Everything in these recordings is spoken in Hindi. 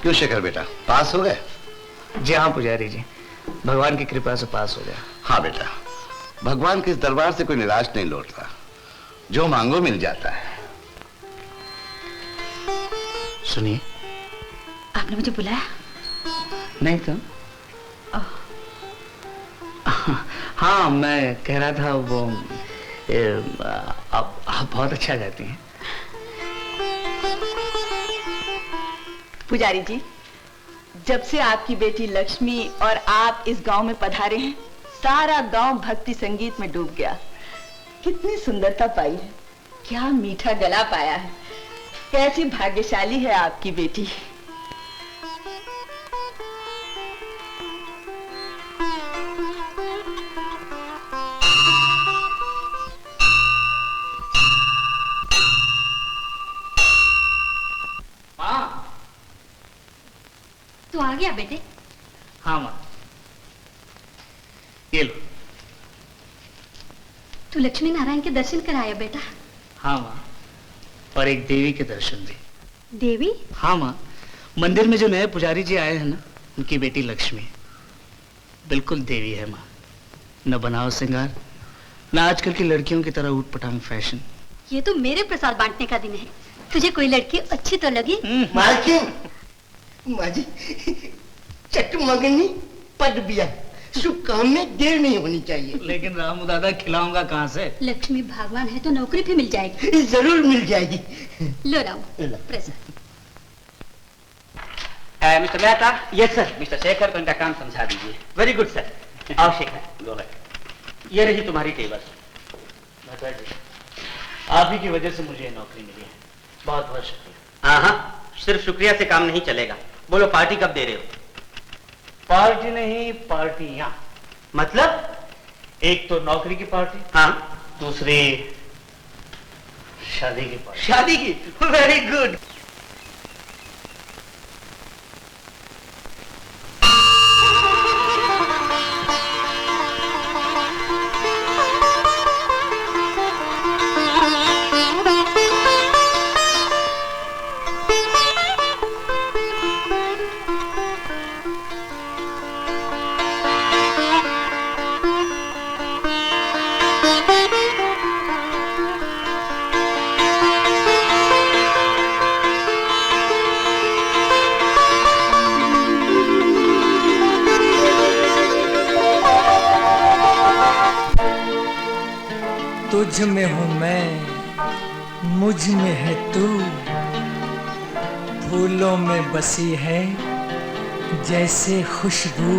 क्यों शेखर बेटा, पास हो गए? जी हाँ पुजारी जी, भगवान की कृपा से पास हो गया। हाँ बेटा, भगवान के इस दरबार से कोई निराश नहीं लौटता, जो मांगो मिल जाता है। सुनिए, आपने मुझे बुलाया? नहीं तो हाँ, मैं कह रहा था वो आप बहुत अच्छा गाती हैं। पुजारी जी, जब से आपकी बेटी लक्ष्मी और आप इस गांव में पधारे हैं, सारा गांव भक्ति संगीत में डूब गया। कितनी सुंदरता पाई है, क्या मीठा गला पाया है, कैसी भाग्यशाली है आपकी बेटी। तू आ गया बेटे? हाँ माँ, ये लो। तू लक्ष्मी नारायण के दर्शन कराया बेटा? हाँ माँ, और एक देवी के दर्शन भी। देवी? हाँ माँ, मंदिर में जो नए पुजारी जी आए हैं ना, उनकी बेटी लक्ष्मी बिल्कुल देवी है माँ। न बनाओ श्रृंगार, ना आजकल की लड़कियों की तरह ऊट पटांग फैशन। ये तो मेरे प्रसाद बांटने का दिन है। तुझे कोई लड़की अच्छी तो लगी? मालकिन माझी चटमगनी पद बिया, शुभ काम में देर नहीं होनी चाहिए। लेकिन रामू दादा खिलाऊंगा कहाँ से? लक्ष्मी भगवान है तो नौकरी भी मिल जाएगी। जरूर मिल जाएगी। लो Ramu Prasad. Mister Mehta. Yes sir. Mister Shekhar को इनका काम समझा दीजिए। Very good sir. आओ शेखर, गो अहेड। ये रही तुम्हारी टेबल। मेहता जी, आप ही की वजह से मुझे ये नौकरी मिली है, बहुत बहुत शुक्रिया। हाँ हाँ, सिर्फ शुक्रिया से काम नहीं चलेगा। बोलो पार्टी कब दे रहे हो? पार्टी नहीं, पार्टियां। मतलब? एक तो नौकरी की पार्टी, हाँ, दूसरी शादी की पार्टी। शादी की? Very good. तुझ में हूँ मैं, मुझ में है तू, फूलों में बसी है जैसे खुशबू।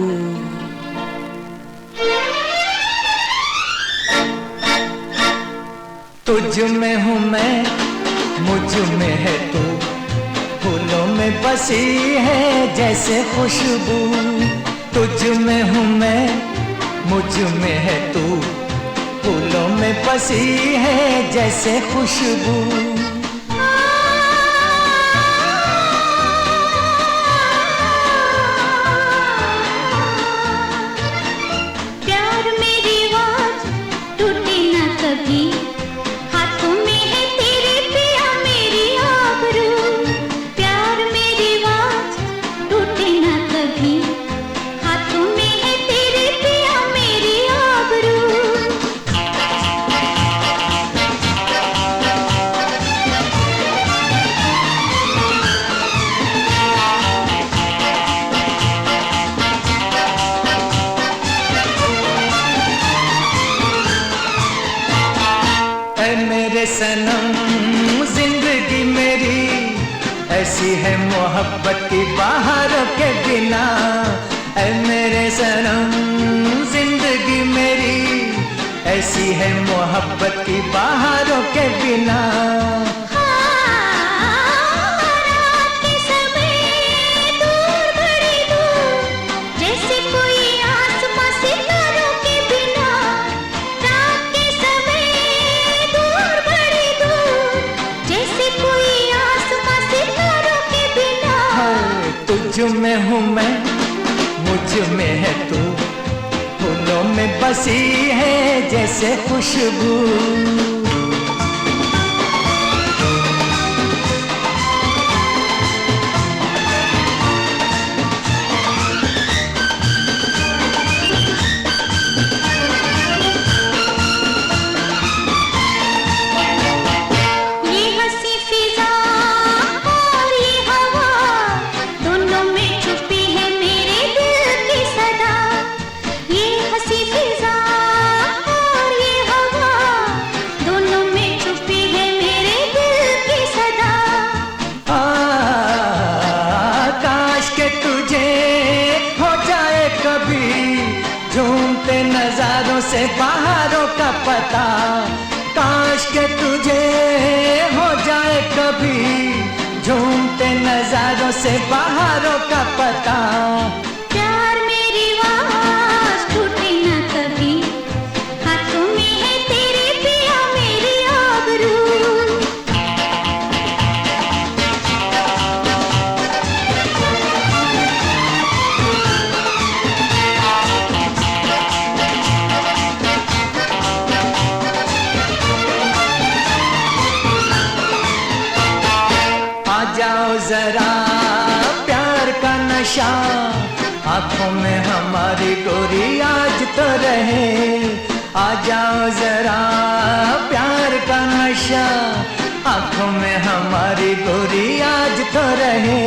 तुझ में हूँ मैं, मुझ में है तू, फूलों में बसी है जैसे खुशबू। तुझ में हूँ मैं, मुझ में है तू, फूलों में बसी है जैसे खुशबू। प्यार मेरी आवाज टूटे ना कभी, हाथों में है तेरे पिया मेरी आबरू। प्यार मेरी आवाज टूटे ना कभी, हाथों में है तेरे पिया मेरी आबरू। मेरे सनम जिंदगी मेरी ऐसी है मोहब्बत की बाहरों के बिना। ऐ मेरे सनम जिंदगी मेरी ऐसी है मोहब्बत की बाहरों के बिना। तुझ में हूँ मैं, मुझ में है तू, फूलों में बसी है जैसे खुशबू। नजारों से बाहरों का पता, काश के तुझे हो जाए कभी झूमते नजारों से बाहरों का पता। प्यार मेरी आवाज टूटे ना कभी, हाथों में है तेरे पिया मेरी आबरू। जाओ जरा प्यार का नशा आंखों में हमारी गोरी आज तो रहे। आ जाओ जरा मेरी गोरी आज तो रहे।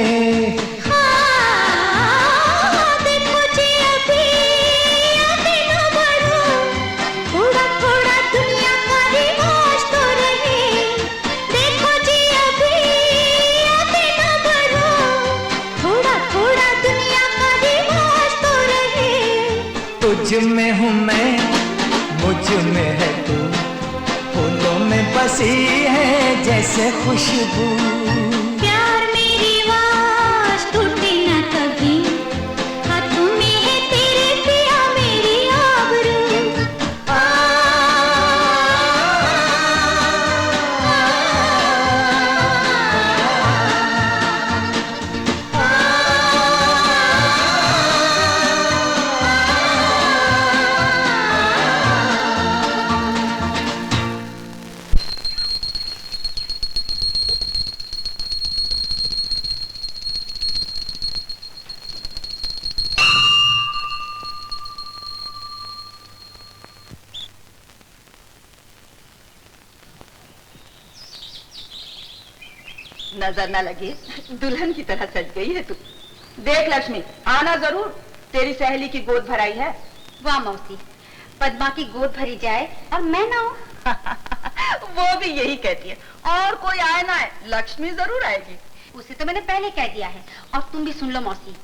देखो जी अभी न बढ़ो, थोड़ा थोड़ा दुनिया का रिवाज तो रहे। देखो जी अभी न बढ़ो, थोड़ा थोड़ा दुनिया का रिवाज तो रहे। तुझ में हूँ मैं, मुझ में है तू, फूलों में बसी है जैसे खुशबू। प्यार मेरी आवाज़ टूटे न कभी, हाथों में है तेरे पिया मेरी आबरू। नजर न लगे, दुल्हन की तरह सज गई है तू। देख लक्ष्मी, आना जरूर, तेरी सहेली की गोद भराई है। वाह मौसी, पद्मा की गोद भरी जाए और मैं ना हूँ। वो भी यही कहती है, और कोई आए ना आए, लक्ष्मी जरूर आएगी। उसे तो मैंने पहले कह दिया है। और तुम भी सुन लो मौसी,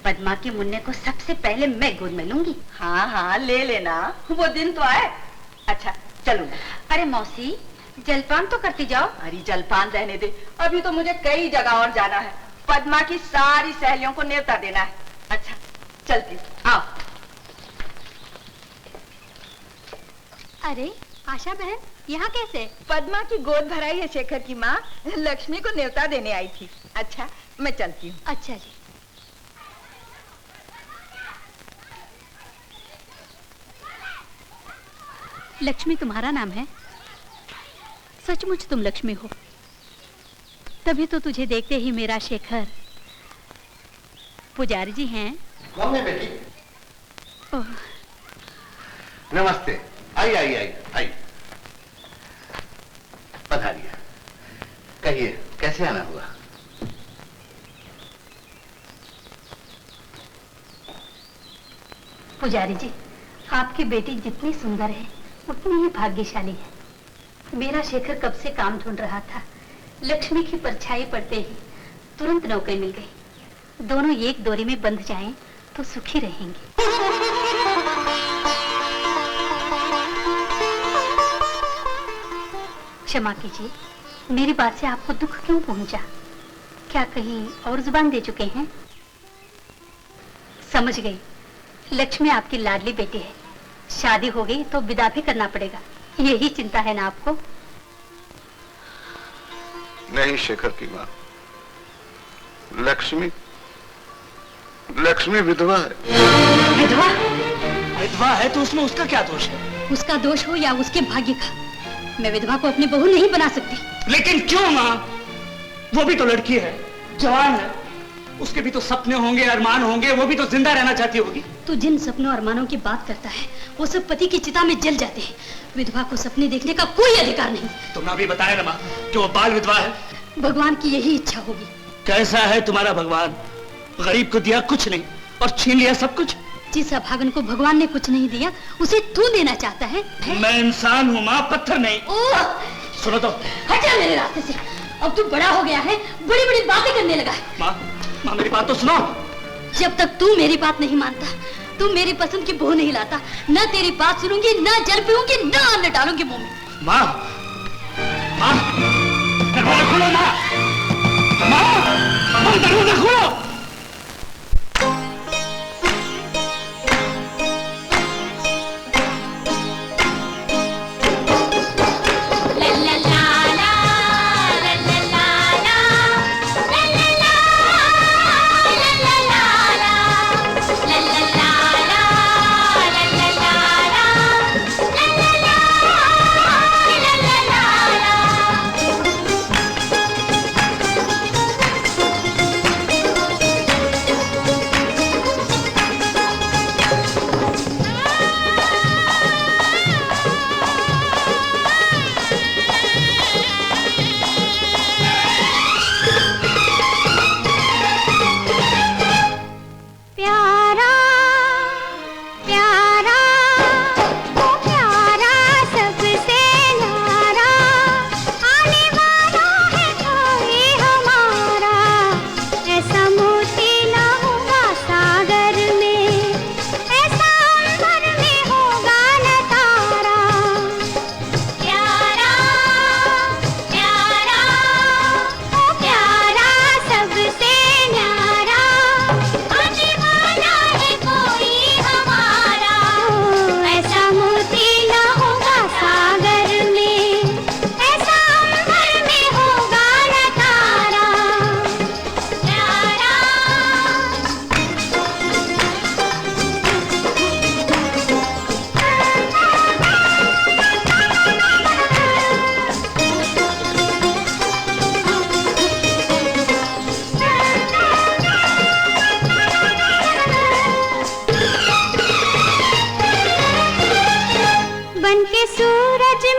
पद्मा के मुन्ने को सबसे पहले मैं गोद में लूंगी। हाँ हाँ ले लेना, वो दिन तो आए। अच्छा चलो। अरे मौसी, जलपान तो करती जाओ। अरे जलपान रहने दे, अभी तो मुझे कई जगह और जाना है। पद्मा की सारी सहेलियों को न्योता देना है। अच्छा चलती, आओ। अरे आशा बहन, यहाँ कैसे? पद्मा की गोद भराई है शेखर की माँ, लक्ष्मी को न्योता देने आई थी। अच्छा मैं चलती हूँ। अच्छा जी। लक्ष्मी तुम्हारा नाम है? सचमुच तुम लक्ष्मी हो, तभी तो तुझे देखते ही मेरा शेखर। पुजारी जी हैं? कौन है बेटी? ओह, नमस्ते, आई आई आई आई, पधारिए। कहिए कैसे आना हुआ? पुजारी जी, आपकी बेटी जितनी सुंदर है उतनी ही भाग्यशाली है। मेरा शेखर कब से काम ढूंढ रहा था, लक्ष्मी की परछाई पड़ते ही तुरंत नौकरी मिल गई। दोनों एक डोरी में बंध जाएं तो सुखी रहेंगे। क्षमा कीजिए, मेरी बात से आपको दुख क्यों पहुंचा? क्या कहीं और जुबान दे चुके हैं? समझ गई, लक्ष्मी आपकी लाडली बेटी है। शादी हो गई तो विदा भी करना पड़ेगा, यही चिंता है ना आपको? नहीं शेखर की माँ, लक्ष्मी विधवा है। विधवा? विधवा है तो उसमें उसका क्या दोष है? उसका दोष हो या उसके भाग्य का, मैं विधवा को अपनी बहू नहीं बना सकती। लेकिन क्यों माँ? वो भी तो लड़की है, जवान है, उसके भी तो सपने होंगे, अरमान होंगे, वो भी तो जिंदा रहना चाहती होगी। तू जिन सपनों अरमानों की बात करता है वो सब पति की चिता में जल जाते हैं। विधवा को सपने देखने का कोई अधिकार नहीं। तुमने अभी बताया ना माँ कि वो बाल विधवा है। भगवान की यही इच्छा होगी। कैसा है तुम्हारा भगवान? गरीब को दिया कुछ नहीं और छीन लिया सब कुछ। जिस अभागन को भगवान ने कुछ नहीं दिया उसे तू देना चाहता है? मैं इंसान हूँ माँ, पत्थर नहीं। सुनो तो, हट जा मेरे रास्ते से। अब तू बड़ा हो गया है, बड़ी बड़ी बातें करने लगा है। माँ मेरी बात तो सुनो। जब तक तू मेरी बात नहीं मानता, तू मेरी पसंद की बहू नहीं लाता, न तेरी बात सुनूंगी, न जल पीऊंगी, न अन्न डालूंगी मुंह में। माँ, दरवाजा खोलो माँ, माँ दरवाजा खोलो।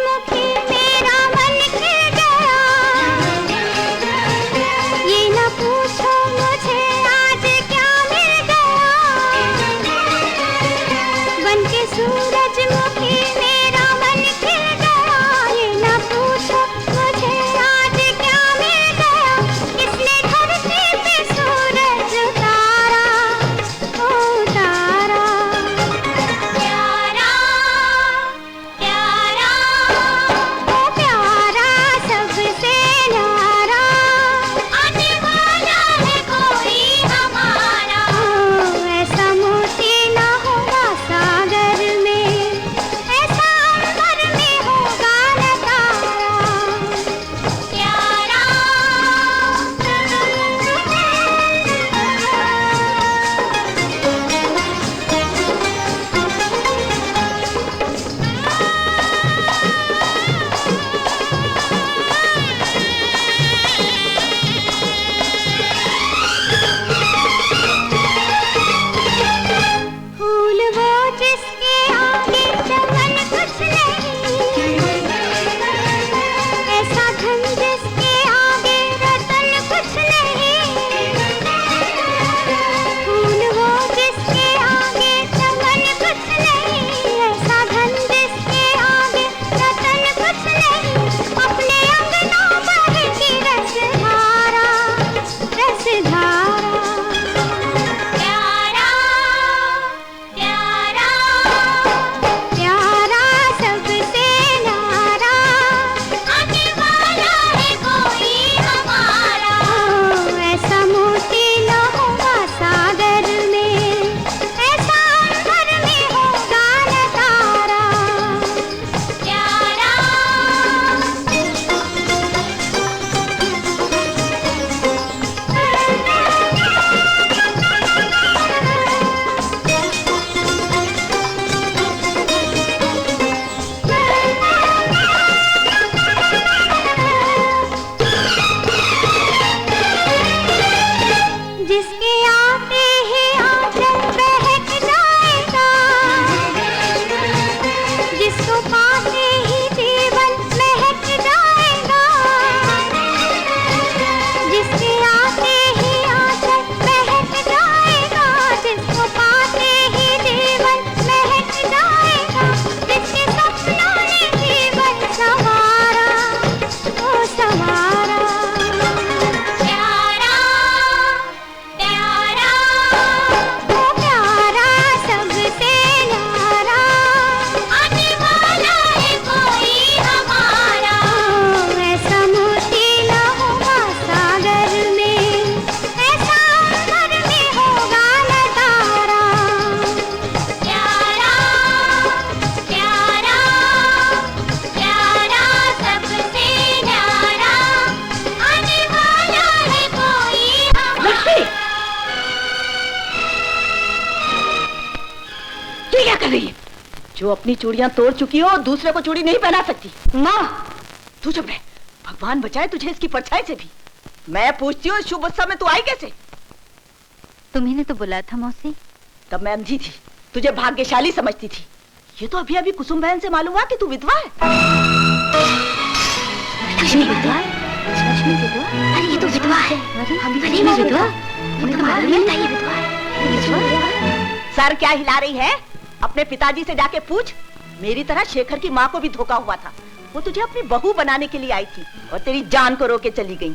सूरजमुखी मेरा मन खिल गया। ये न पूछो मुझे आज क्या मिल गया। बनके सूरजमुखी मेरा मन खिल गया। ये न पूछो मुझे आज क्या मिल गया। किसने धरती पे सूरज उतारा, उतारा। प्यारा प्यारा ओ प्यारा सबसे न्यारा, आने वाला है कोई हमारा। ऐसा मोती न होगा सागर में, ऐसा अंबर में होगा न तारा। प्यारा फूल वो जिसके आगे चमन कुछ नहीं, ऐसा धन जिसके आगे रतन कुछ नहीं। फूल वो जिसके आगे चमन कुछ नहीं, ऐसा धन जिसके आगे रतन कुछ नहीं। अपने अंगनों बहती रसधारा, रसधारा। प्यारा प्यारा प्यारा सबसे न्यारा, आने वाला है कोई हमारा। ऐसा मोती न होगा सागर में, ऐसा अंबर में होगा न तारा। प्यारा जिसके आते ही आंचल बहक जाएगा, जिसको पाते ही जीवन महक जाएगा। जिसके आते ही आंचल बहक जाएगा, जिसको पाते ही जीवन महक जाएगा। जिसके सपनों ने जीवन संवारा, ओ संवारा। प्यारा प्यारा ओ प्यारा सबसे न्यारा, आने वाला है कोई हमारा। ऐसा मोती न होगा सागर में, ऐसा अंबर में होगा न तारा। प्यारा प्यारा प्यारा सबसे न्यारा, आने वाला है कोई हमारा। ये क्या कर रही है? जो अपनी चूड़ियां तोड़ चुकी हो, दूसरे को चूड़ी नहीं पहना सकती। माँ तू चुप रह, भगवान बचाए तुझे इसकी परछाई से भी। मैं पूछती हूँ, शुभ उत्सव में तू आई कैसे? तुम्ही ने तो बुलाया था मौसी। तब मैं अंधी थी, तुझे भाग्यशाली समझती थी। ये तो अभी अभी कुसुम बहन से मालूम हुआ कि तू विधवा है। लक्ष्मी विधवा? लक्ष्मी विधवा? अरे ये तो विधवा है। अरे मैं विधवा? मुझे तो मालूम ही नहीं था ये विधवा है। सर क्या हिला रही है? अपने पिताजी से जाके पूछ। मेरी तरह शेखर की माँ को भी धोखा हुआ था। वो तुझे अपनी बहू बनाने के लिए आई थी और तेरी जान को रोके चली गई।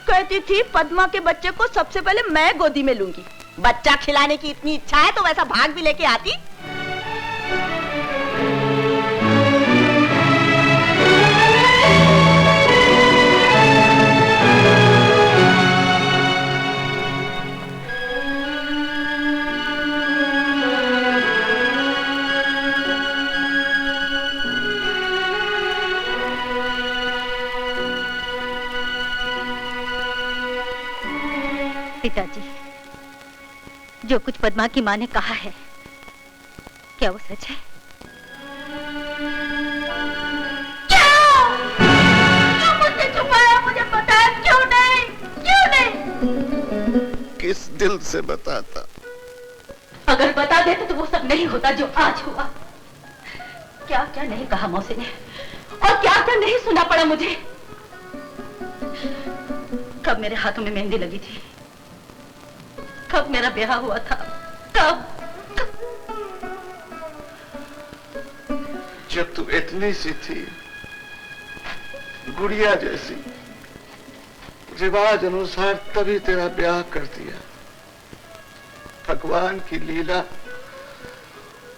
कहती थी पद्मा के बच्चे को सबसे पहले मैं गोदी में लूंगी। बच्चा खिलाने की इतनी इच्छा है तो वैसा भाग भी लेके आती। पिताजी, जो कुछ पद्मा की माँ ने कहा है, क्या वो सच है? क्यों मुझसे छुपाया? मुझे बताया क्यों नहीं? क्यों नहीं? किस दिल से बताता? अगर बता देते तो वो सब नहीं होता जो आज हुआ। क्या क्या नहीं कहा मौसी ने, और दरवाजा नहीं सुना पड़ा मुझे? कब मेरे हाथों में मेहंदी लगी थी? कब मेरा ब्याह हुआ था? कब? जब तू इतनी सी थी, गुड़िया जैसी, रिवाज अनुसार तभी तेरा ब्याह कर दिया। भगवान की लीला,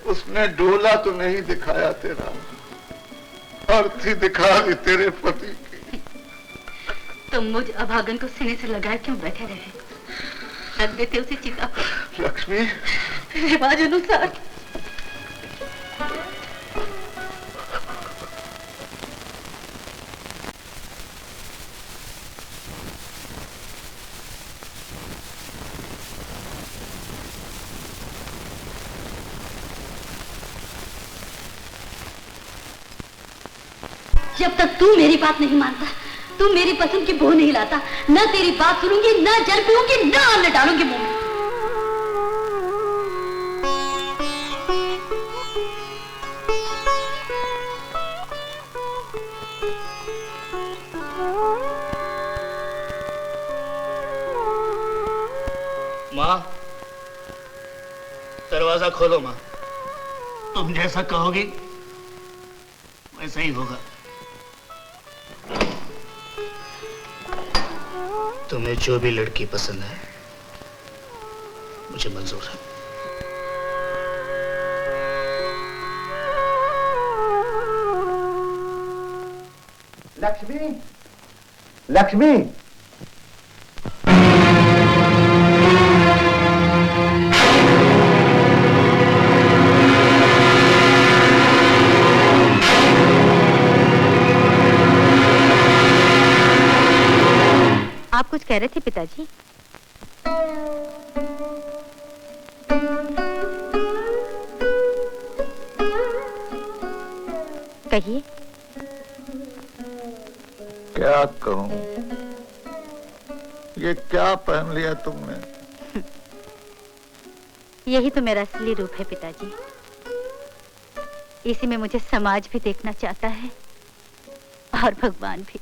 उसने डोला तो नहीं दिखाया तेरा, अर्थी दिखा दी तेरे पति की। तुम मुझ अभागन को सीने से लगाए क्यों बैठे रहे? रख देते उसे चिता पर। लक्ष्मी, रिवाज अनुसार। जब तक तू मेरी बात नहीं मानता, तू मेरी पसंद की बहू नहीं लाता, न तेरी बात सुनूंगी, न जल पीऊंगी, न अन्न डालूंगी मुंह में। माँ, दरवाजा खोलो माँ। तुम जैसा कहोगी वैसा ही होगा। तुम्हें जो भी लड़की पसंद है मुझे मंजूर है। लक्ष्मी, लक्ष्मी, आप कुछ कह रहे थे पिताजी? कहिए। क्या कहूं? ये क्या पहन लिया तुमने? यही तो मेरा असली रूप है पिताजी। इसी में मुझे समाज भी देखना चाहता है और भगवान भी।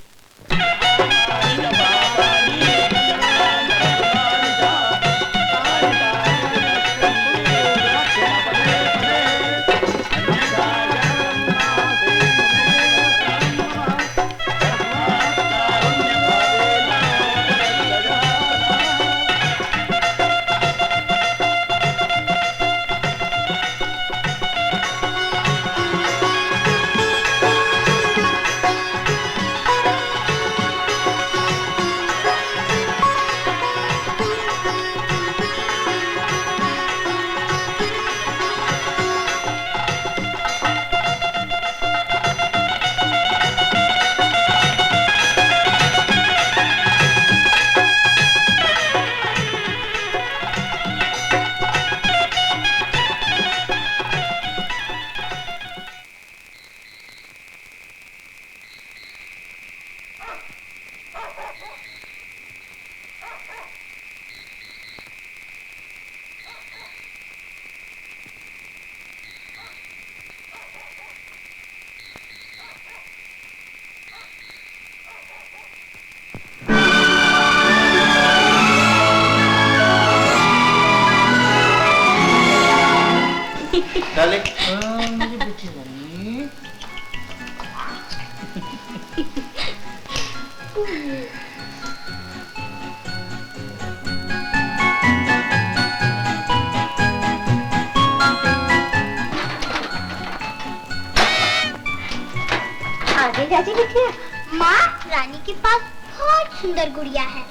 माँ, रानी के पास बहुत सुंदर गुड़िया है।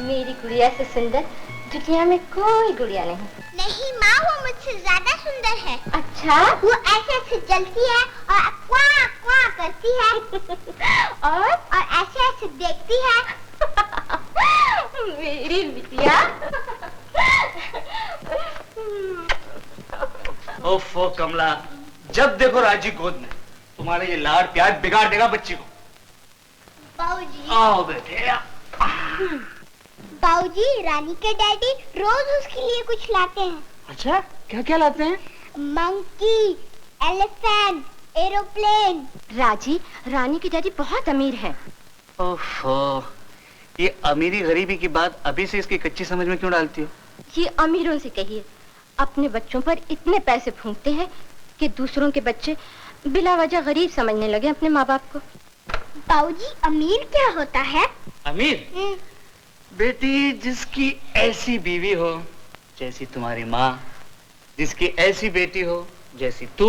मेरी गुड़िया से सुंदर दुनिया में कोई गुड़िया नहीं। नहीं माँ, वो मुझसे ज्यादा सुंदर है। अच्छा? वो ऐसे ऐसे जलती है और क्वां क्वां करती है और ऐसे ऐसे देखती है। मेरी बिटिया। ओफो कमला, जब देखो राजी गोद में। तुम्हारे ये लाड़ प्यार बिगाड़ देगा बच्ची को। बाबूजी, आओ बेटे। बाबूजी, रानी के डैडी रोज उसके लिए कुछ लाते हैं। अच्छा, क्या क्या लाते हैं? Monkey, elephant, aeroplane. राजी, रानी की डैडी बहुत अमीर है। ओफो, ये अमीरी गरीबी की बात अभी से इसकी कच्ची समझ में क्यों डालती हो? ये अमीरों से कहिए, अपने बच्चों पर इतने पैसे फूंकते हैं कि दूसरों के बच्चे बिला वजह गरीब समझने लगे अपने माँ बाप को। बाबूजी, अमीर क्या होता है? अमीर? बेटी, जिसकी ऐसी बीवी हो जैसी तुम्हारी माँ, जिसकी ऐसी बेटी हो जैसी तू,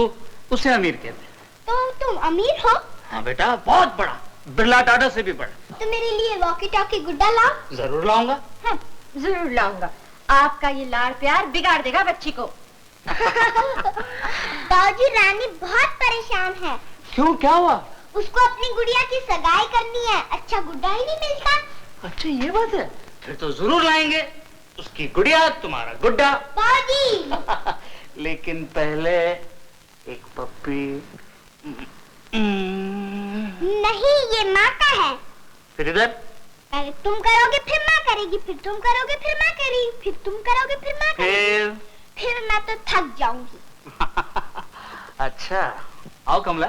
उसे अमीर कहते हैं। तो तुम अमीर हो? हाँ बेटा, बहुत बड़ा, बिरला टाटा से भी बड़ा। तो मेरे लिए वॉकी टॉकी गुड्डा लाओ। जरूर लाऊंगा। हाँ, जरूर लाऊंगा। आपका ये लाड़ प्यार बिगाड़ देगा बच्ची को। बाबूजी, रानी बहुत परेशान है। क्यों, क्या हुआ? उसको अपनी गुड़िया की सगाई करनी है, अच्छा गुड्डा ही नहीं मिलता। अच्छा, ये बात है, फिर तो जरूर लाएंगे। उसकी गुड़िया, तुम्हारा गुड्डा। बाबूजी। लेकिन पहले एक पप्पी। नहीं, ये माँ का है। फिर इधर पहले तुम करोगे फिर माँ करेगी, फिर तुम करोगे फिर माँ करेगी, फिर तुम करोगे फिर माँ करेगी। फिर मैं तो थक जाऊंगी। अच्छा, आओ कमला।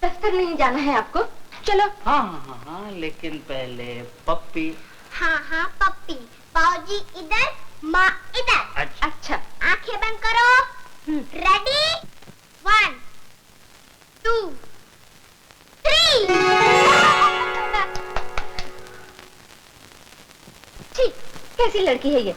दफ्तर नहीं जाना है आपको? चलो। हाँ हाँ हाँ हाँ, लेकिन पहले पप्पी। हाँ हाँ, पप्पी। बाबूजी इधर, माँ इधर। अच्छा। आंखें बंद करो। रेडी? 1 2 3। ठीक, कैसी लड़की है ये?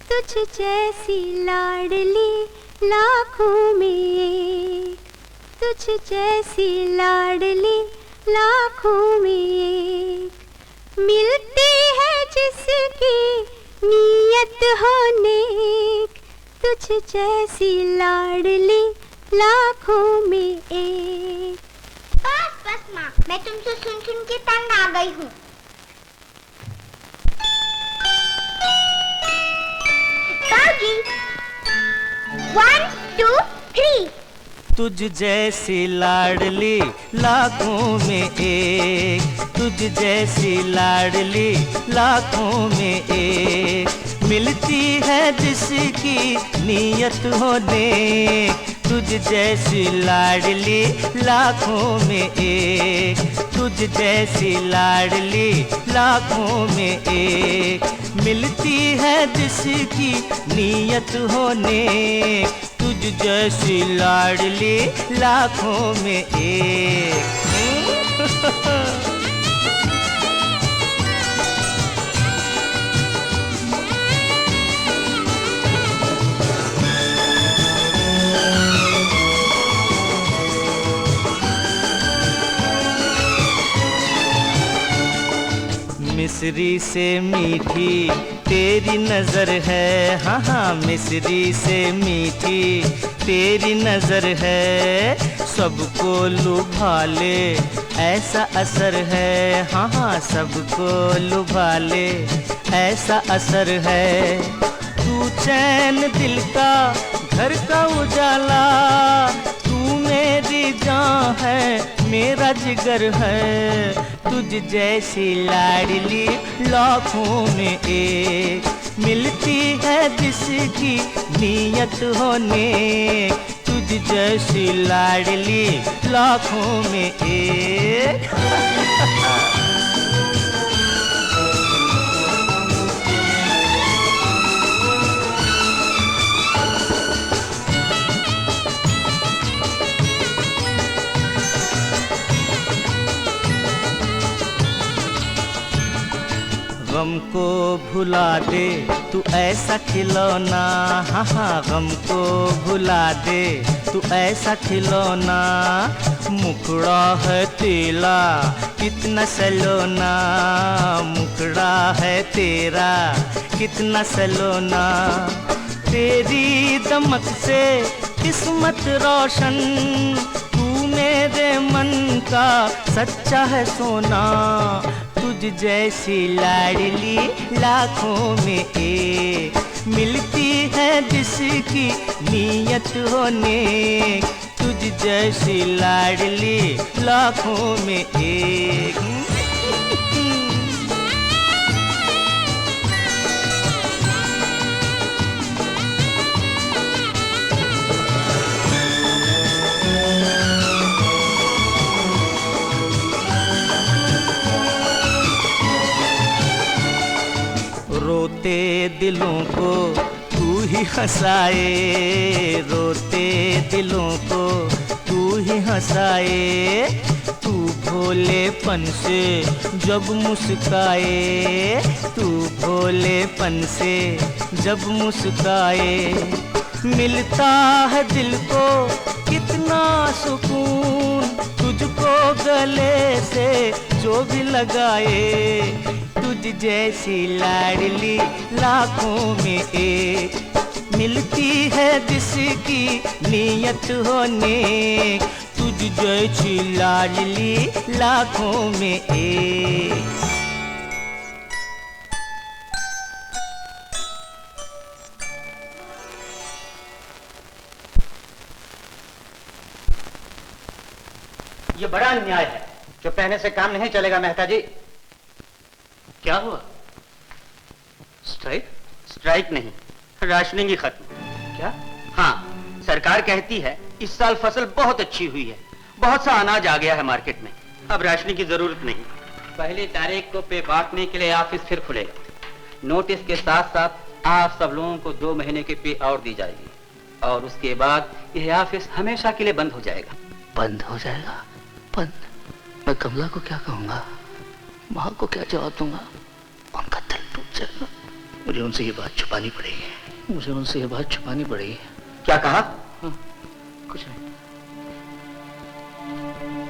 तुझ जैसी लाडली लाखों में एक, तुझ जैसी लाडली लाखों में एक, मिलती है जिसकी नीयत हो नेक, तुझ जैसी लाडली लाखों में एक। बस बस माँ, मैं तुमसे सुन सुन के तंग आ गई हूँ। बाबूजी, 1 2 3। तुझ जैसी लाडली लाखों में एक, तुझ जैसी लाडली लाखों में एक, मिलती है जिसकी नीयत हो नेक, तुझ जैसी लाडली लाखों में एक, तुझ जैसी लाडली लाखों में एक, मिलती है जिसकी नीयत हो नेक, तुझ जैसी लाडली लाखों में एक। मिस्री से मीठी तेरी नजर है, हाँ हाँ, मिस्री से मीठी तेरी नजर है, सबको लुभा ले ऐसा असर है, हाँ हाँ, सबको लुभा ले ऐसा असर है, तू चैन दिल का घर का उजाला, तू मेरी जान है मेरा जिगर है, तुझ जैसी लाडली लाखों में एक, मिलती है जिसकी नीयत होने, तुझ जैसी लाडली लाखों में एक। गम को भुला दे तू ऐसा खिलौना, हाँ हाँ, गम को भुला दे तू ऐसा खिलौना, मुखड़ा है तेरा कितना सलोना, मुखड़ा है तेरा कितना सलोना, तेरी दमक से किस्मत रोशन, तू मेरे मन का सच्चा है सोना, तुझ जैसी लाडली लाखों में एक, मिलती है जिसकी नीयत हो नेक, तुझ जैसी लाडली लाखों में एक। रोते दिलों को तू ही हंसाए, रोते दिलों को तू ही हंसाए, तू भोलेपन से जब मुस्काए, तू भोलेपन से जब मुस्काए, मिलता है दिल को कितना सुकून, तुझको गले से जो भी लगाए, तुझ जैसी लाडली लाखों में एक, मिलती है जिसकी नीयत हो नेक, तुझ जैसी लाडली लाखों में एक। ये बड़ा अन्याय है। जो पहने से काम नहीं चलेगा मेहता जी। क्या हुआ? स्ट्राइक? स्ट्राइक नहीं, राशनिंग खत्म। क्या? हाँ, सरकार कहती है इस साल फसल बहुत अच्छी हुई है, बहुत सा अनाज आ गया है मार्केट में, अब राशनिंग की जरूरत नहीं। पहली तारीख को पे बांटने के लिए ऑफिस फिर खुलेगा। नोटिस के साथ साथ आप सब लोगों को 2 महीने की पे और दी जाएगी, और उसके बाद यह ऑफिस हमेशा के लिए बंद हो जाएगा। बंद हो जाएगा? बंद? मैं कमला को क्या कहूंगा, माँ को क्या जवाब दूंगा? उनका दिल टूट जाएगा। मुझे उनसे ये बात छुपानी पड़ेगी, मुझे उनसे ये बात छुपानी पड़ेगी। क्या कहा? हाँ, कुछ नहीं।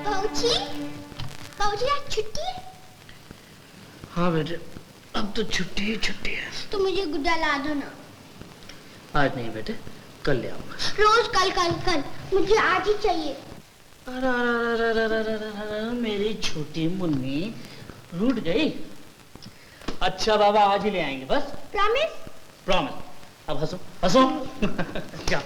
बाबूजी, बाबूजी आज छुट्टी है? हाँ बेटे, अब तो छुट्टी ही छुट्टी है। तो मुझे गुड्डा ला दो ना। आज नहीं बेटे, कल ले आऊंगा। रोज कल कल कल, मुझे आज ही चाहिए। मेरी छोटी मुन्नी रूठ गई। अच्छा बाबा, आज ही ले आएंगे बस। प्रॉमिस? प्रॉमिस। अब हंसो हंसो। क्या?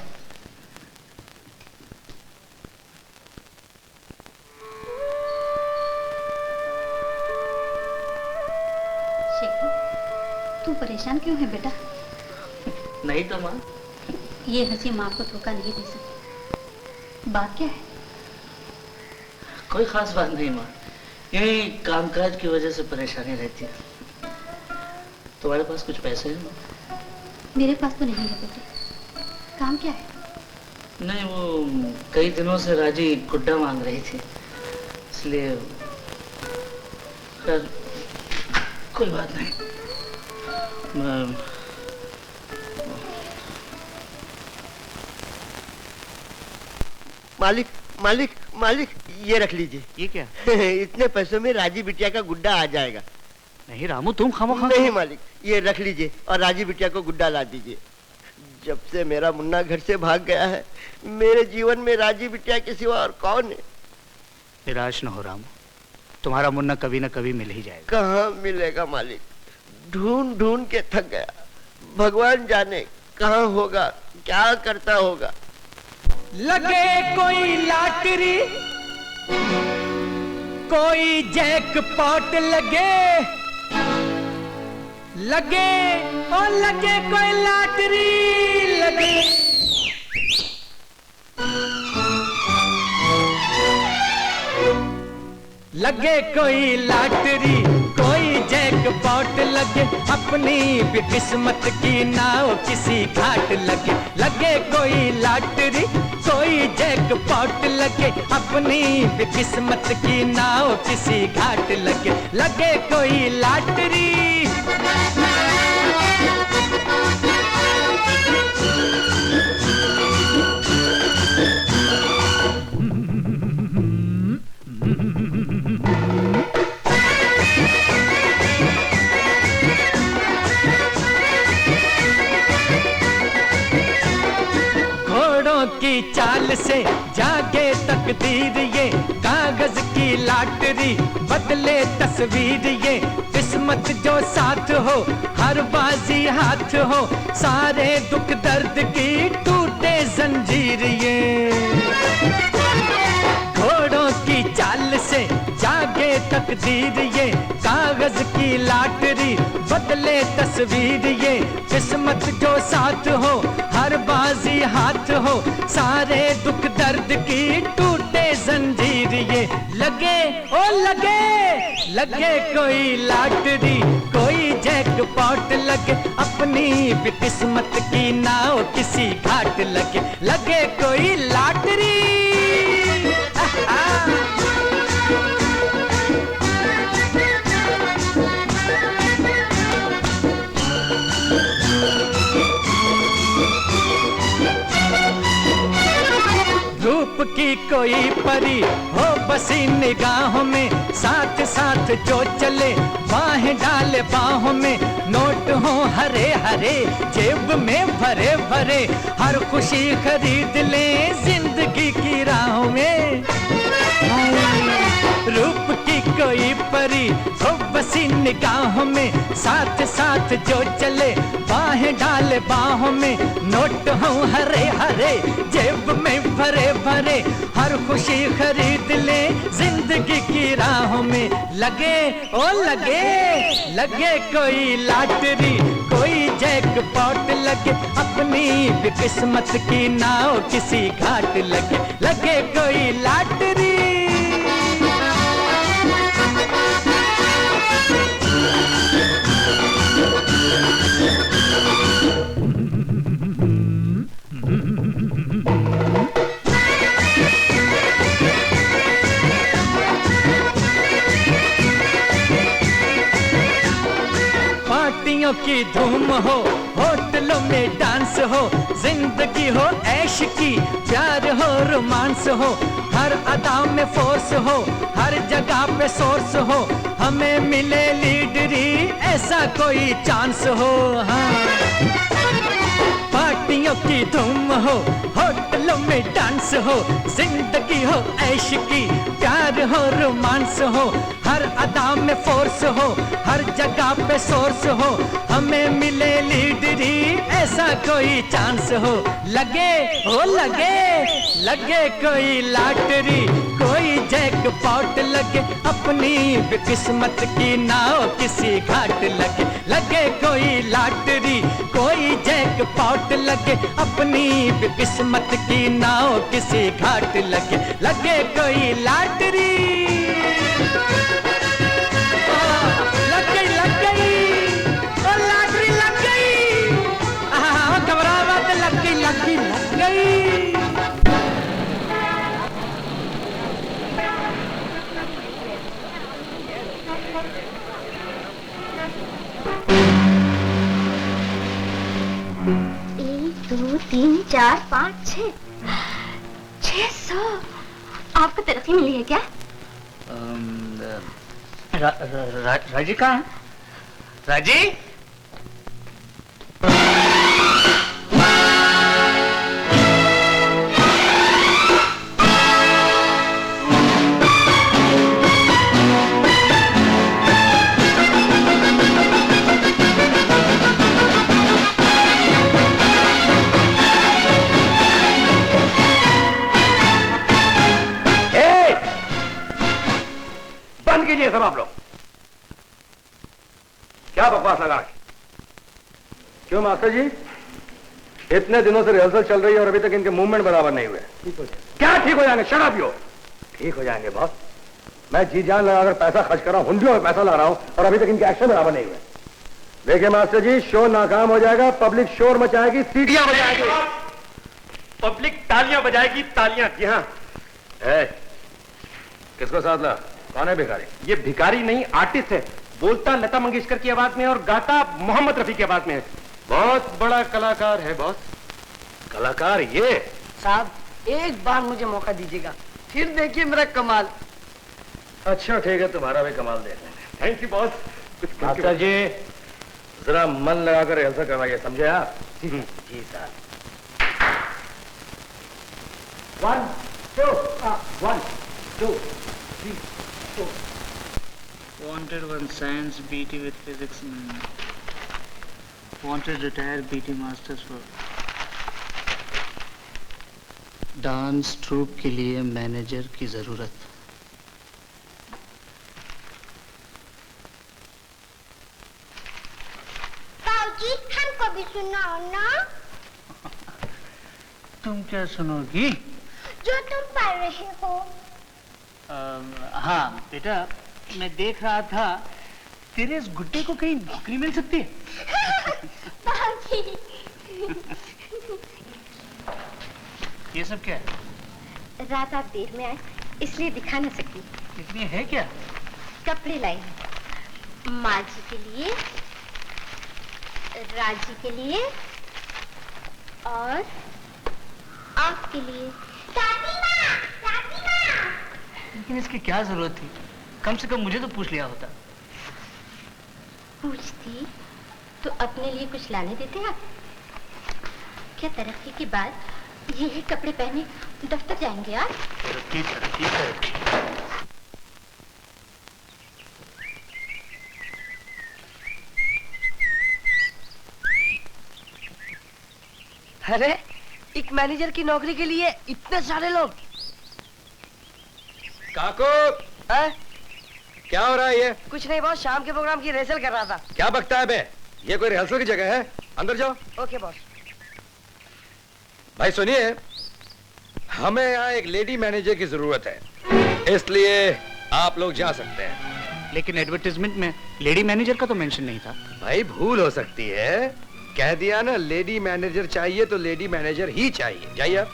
शेखर, तू परेशान क्यों है बेटा? नहीं तो माँ। ये हंसी माँ को धोखा नहीं दे सकती। बात क्या है? कोई खास बात नहीं माँ, यही कामकाज की वजह से परेशानी रहती है। तुम्हारे पास कुछ पैसे हैं माँ? मेरे पास तो नहीं है बेटे। काम क्या है? नहीं, वो कई दिनों से राजी गुड्डा मांग रही थी, इसलिए। खैर कोई बात नहीं। मालिक मालिक मालिक, ये रख लीजिए। ये क्या? इतने पैसों में राजी बिटिया का गुड्डा आ जाएगा। नहीं रामू, तुम खामोखा। नहीं मालिक, ये रख लीजिए और राजी बिटिया को गुड्डा ला दीजिए। जब से मेरा मुन्ना घर से भाग गया है, मेरे जीवन में राजी बिटिया के सिवा और कौन है? निराश न हो रामू, तुम्हारा मुन्ना कभी न कभी मिल ही जाएगा। कहाँ मिलेगा मालिक, ढूंढ ढूंढ के थक गया। भगवान जाने कहाँ होगा, क्या करता होगा। लगे कोई लॉटरी, कोई जैकपॉट लगे, लगे ओ लगे कोई लॉटरी लगे। लगे कोई लॉटरी, कोई जैकपॉट लगे, अपनी भी किस्मत की नाव किसी घाट लगे। लगे कोई लॉटरी, कोई जैकपॉट लगे, अपनी भी किस्मत की नाव किसी घाट लगे। लगे कोई लॉटरी। की चाल से जागे तकदीर, ये कागज की लॉटरी बदले तस्वीर, ये किस्मत किस्मत जो साथ हो, हर बाजी हाथ हो, सारे दुख दर्द की टूटे जंजीर ये। घोड़ों की चाल से जागे तकदीर ये, कागज की लाटरी बदले तस्वीर ये। किस्मत जो साथ हो, हर बाजी हाथ हो, सारे दुख दर्द की टूटे जंजीर ये। लगे ओ लगे, लगे कोई लाटरी, कोई जैकपॉट लगे, अपनी भी किस्मत की नाव किसी घाट लगे। लगे कोई लाटरी। रूप की कोई परी हो बसी निगाहों में, साथ साथ जो चले बाहें डाले बाहों में। नोट हो हरे हरे जेब में भरे भरे, हर खुशी खरीद ले जिंदगी की राहों में। रूप की कोई परी हो बसी निगाहों में, साथ साथ जो चले बाहें डाले बाहों में। नोट हो हरे हरे जेब में भरे भरे, हर खुशी खरीद ले जिंदगी की राहों में। लगे ओ लगे, लगे कोई लाटरी, कोई जैकपॉट लगे, अपनी भी किस्मत की नाव किसी घाट लगे। लगे कोई लाटरी। पार्टियों की धूम हो, होटलों में डांस हो, जिंदगी हो ऐश की, प्यार हो रोमांस हो, हर अदा में फोर्स हो, हर जगह पे सोर्स हो, हमें मिले लीडरी ऐसा कोई चांस हो। हाँ, पार्टियों की धूम हो, होटलों में डांस हो, जिंदगी हो ऐश की, प्यार हो रोमांस हो, हर अदा में फोर्स हो, हर जगह पे सोर्स हो, हमें मिले लीडरी ऐसा कोई चांस हो। लगे हो लगे, लगे कोई लाटरी, कोई जैकपॉट लगे, अपनी भी किस्मत की नाव किसी घाट लगे। लगे कोई लाटरी, कोई जैकपॉट लगे, अपनी भी किस्मत की नाव किसी घाट लगे। लगे कोई लाटरी। लग गई लग गई, ओ लाटरी लग गई। घबरा मत, लग गई लग गई लग गई। एक दो तीन चार पाँच 600। आपको तरक्की मिली है क्या? राजी कहाँ है? राजी? बंद कीजिए सब आप लोग। क्या बकवास लगा के? क्यों मास्टर जी, इतने दिनों से रिहर्सल चल रही है और अभी तक इनके मूवमेंट बराबर नहीं हुए। ठीक हो जाएंगे। क्या ठीक हो जाएंगे? Shut up you. ठीक हो जाएंगे बॉस। मैं जी जान लगाकर पैसा खर्च कर रहा हूं, हुंडियों में पैसा लगा रहा हूं और अभी तक इनके एक्शन बराबर नहीं हुए। देखिए मास्टर जी, शो नाकाम हो जाएगा, पब्लिक शोर मचाएगी, सीटियां बजाएगी, पब्लिक तालियां बजाएगी, तालियां। जी हाँ। किसको साथ ला? कौन है भिखारी? ये भिखारी नहीं, आर्टिस्ट है। बोलता लता मंगेशकर की आवाज में और गाता मोहम्मद रफी की आवाज में है। बहुत बड़ा कलाकार है बॉस। कलाकार ये? साहब एक बार मुझे मौका दीजिएगा, फिर देखिए मेरा कमाल। अच्छा ठीक है, तुम्हारा भी कमाल देख लेंगे। Thank you boss. मास्टर जी जरा मन लगाकर रिहर्सल करवाइए, समझे आप? जी sir. 1 2 1 2 3 4। Wanted one science BT with physics. Wanted retired BT masters for dance troupe के लिए मैनेजर की जरूरत। बाबूजी, हमको भी सुनाओ ना। तुम क्या सुनोगी? जो तुम पढ़ रहे हो। हाँ बेटा, मैं देख रहा था तेरे इस गुड्डे को कहीं नौकरी मिल सकती है। बाबूजी। ये सब क्या है? रात आप देर में आए इसलिए दिखा न सकी। इतनी है क्या? कपड़े लाई माँ जी के लिए, राजी के लिए और आपके लिए। दादी माँ, दादी माँ। लेकिन इसकी क्या जरूरत थी? कम से कम मुझे तो पूछ लिया होता। पूछती तो अपने लिए कुछ लाने देते आप। क्या तरक्की के बाद ये कपड़े पहने दफ्तर जाएंगे आप? तरक्की तरक्की तरक्की। अरे एक मैनेजर की नौकरी के लिए इतने सारे लोग। काको, क्या हो रहा है ये? कुछ नहीं बॉस, शाम के प्रोग्राम की रिहर्सल कर रहा था। क्या बकता है बे? ये कोई रिहर्सल की जगह है? अंदर जाओ। Okay boss. भाई सुनिए, हमें यहाँ एक लेडी मैनेजर की जरूरत है, इसलिए आप लोग जा सकते हैं। लेकिन एडवर्टाइजमेंट में लेडी मैनेजर का तो मेंशन नहीं था। भाई भूल हो सकती है, कह दिया ना लेडी मैनेजर चाहिए तो लेडी मैनेजर ही चाहिए। जाइए आप।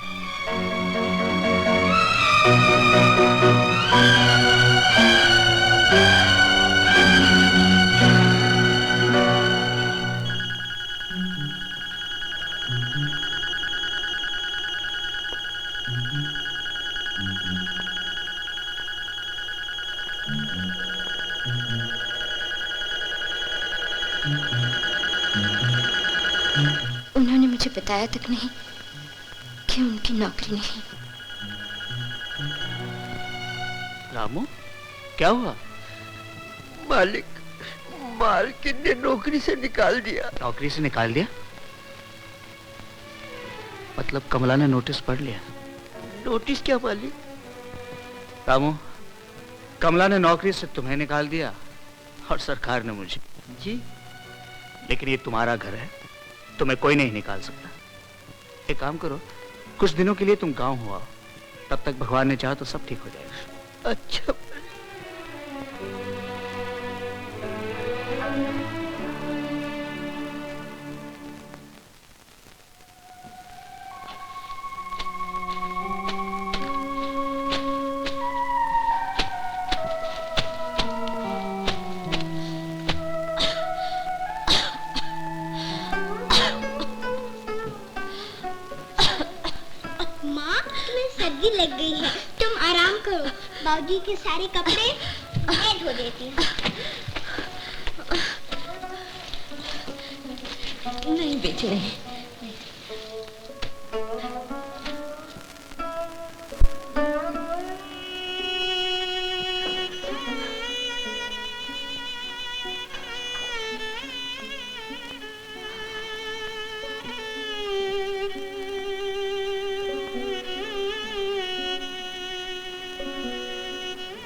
उन्होंने मुझे बताया तक नहीं कि उनकी नौकरी नहीं। रामू, क्या हुआ? मालकिन ने नौकरी से निकाल दिया। नौकरी से निकाल दिया? मतलब कमला ने नोटिस पढ़ लिया? नोटिस क्या मालिक? रामू, कमला ने नौकरी से तुम्हें निकाल दिया और सरकार ने मुझे। जी? लेकिन ये तुम्हारा घर है, तुम्हें कोई नहीं निकाल सकता। एक काम करो, कुछ दिनों के लिए तुम गांव हो आओ, तब तक भगवान ने चाहा तो सब ठीक हो जाएगा। अच्छा। लग गई है, तुम आराम करो। बाबूजी के सारे कपड़े मैं धो देती हूँ। नहीं बेच रहे।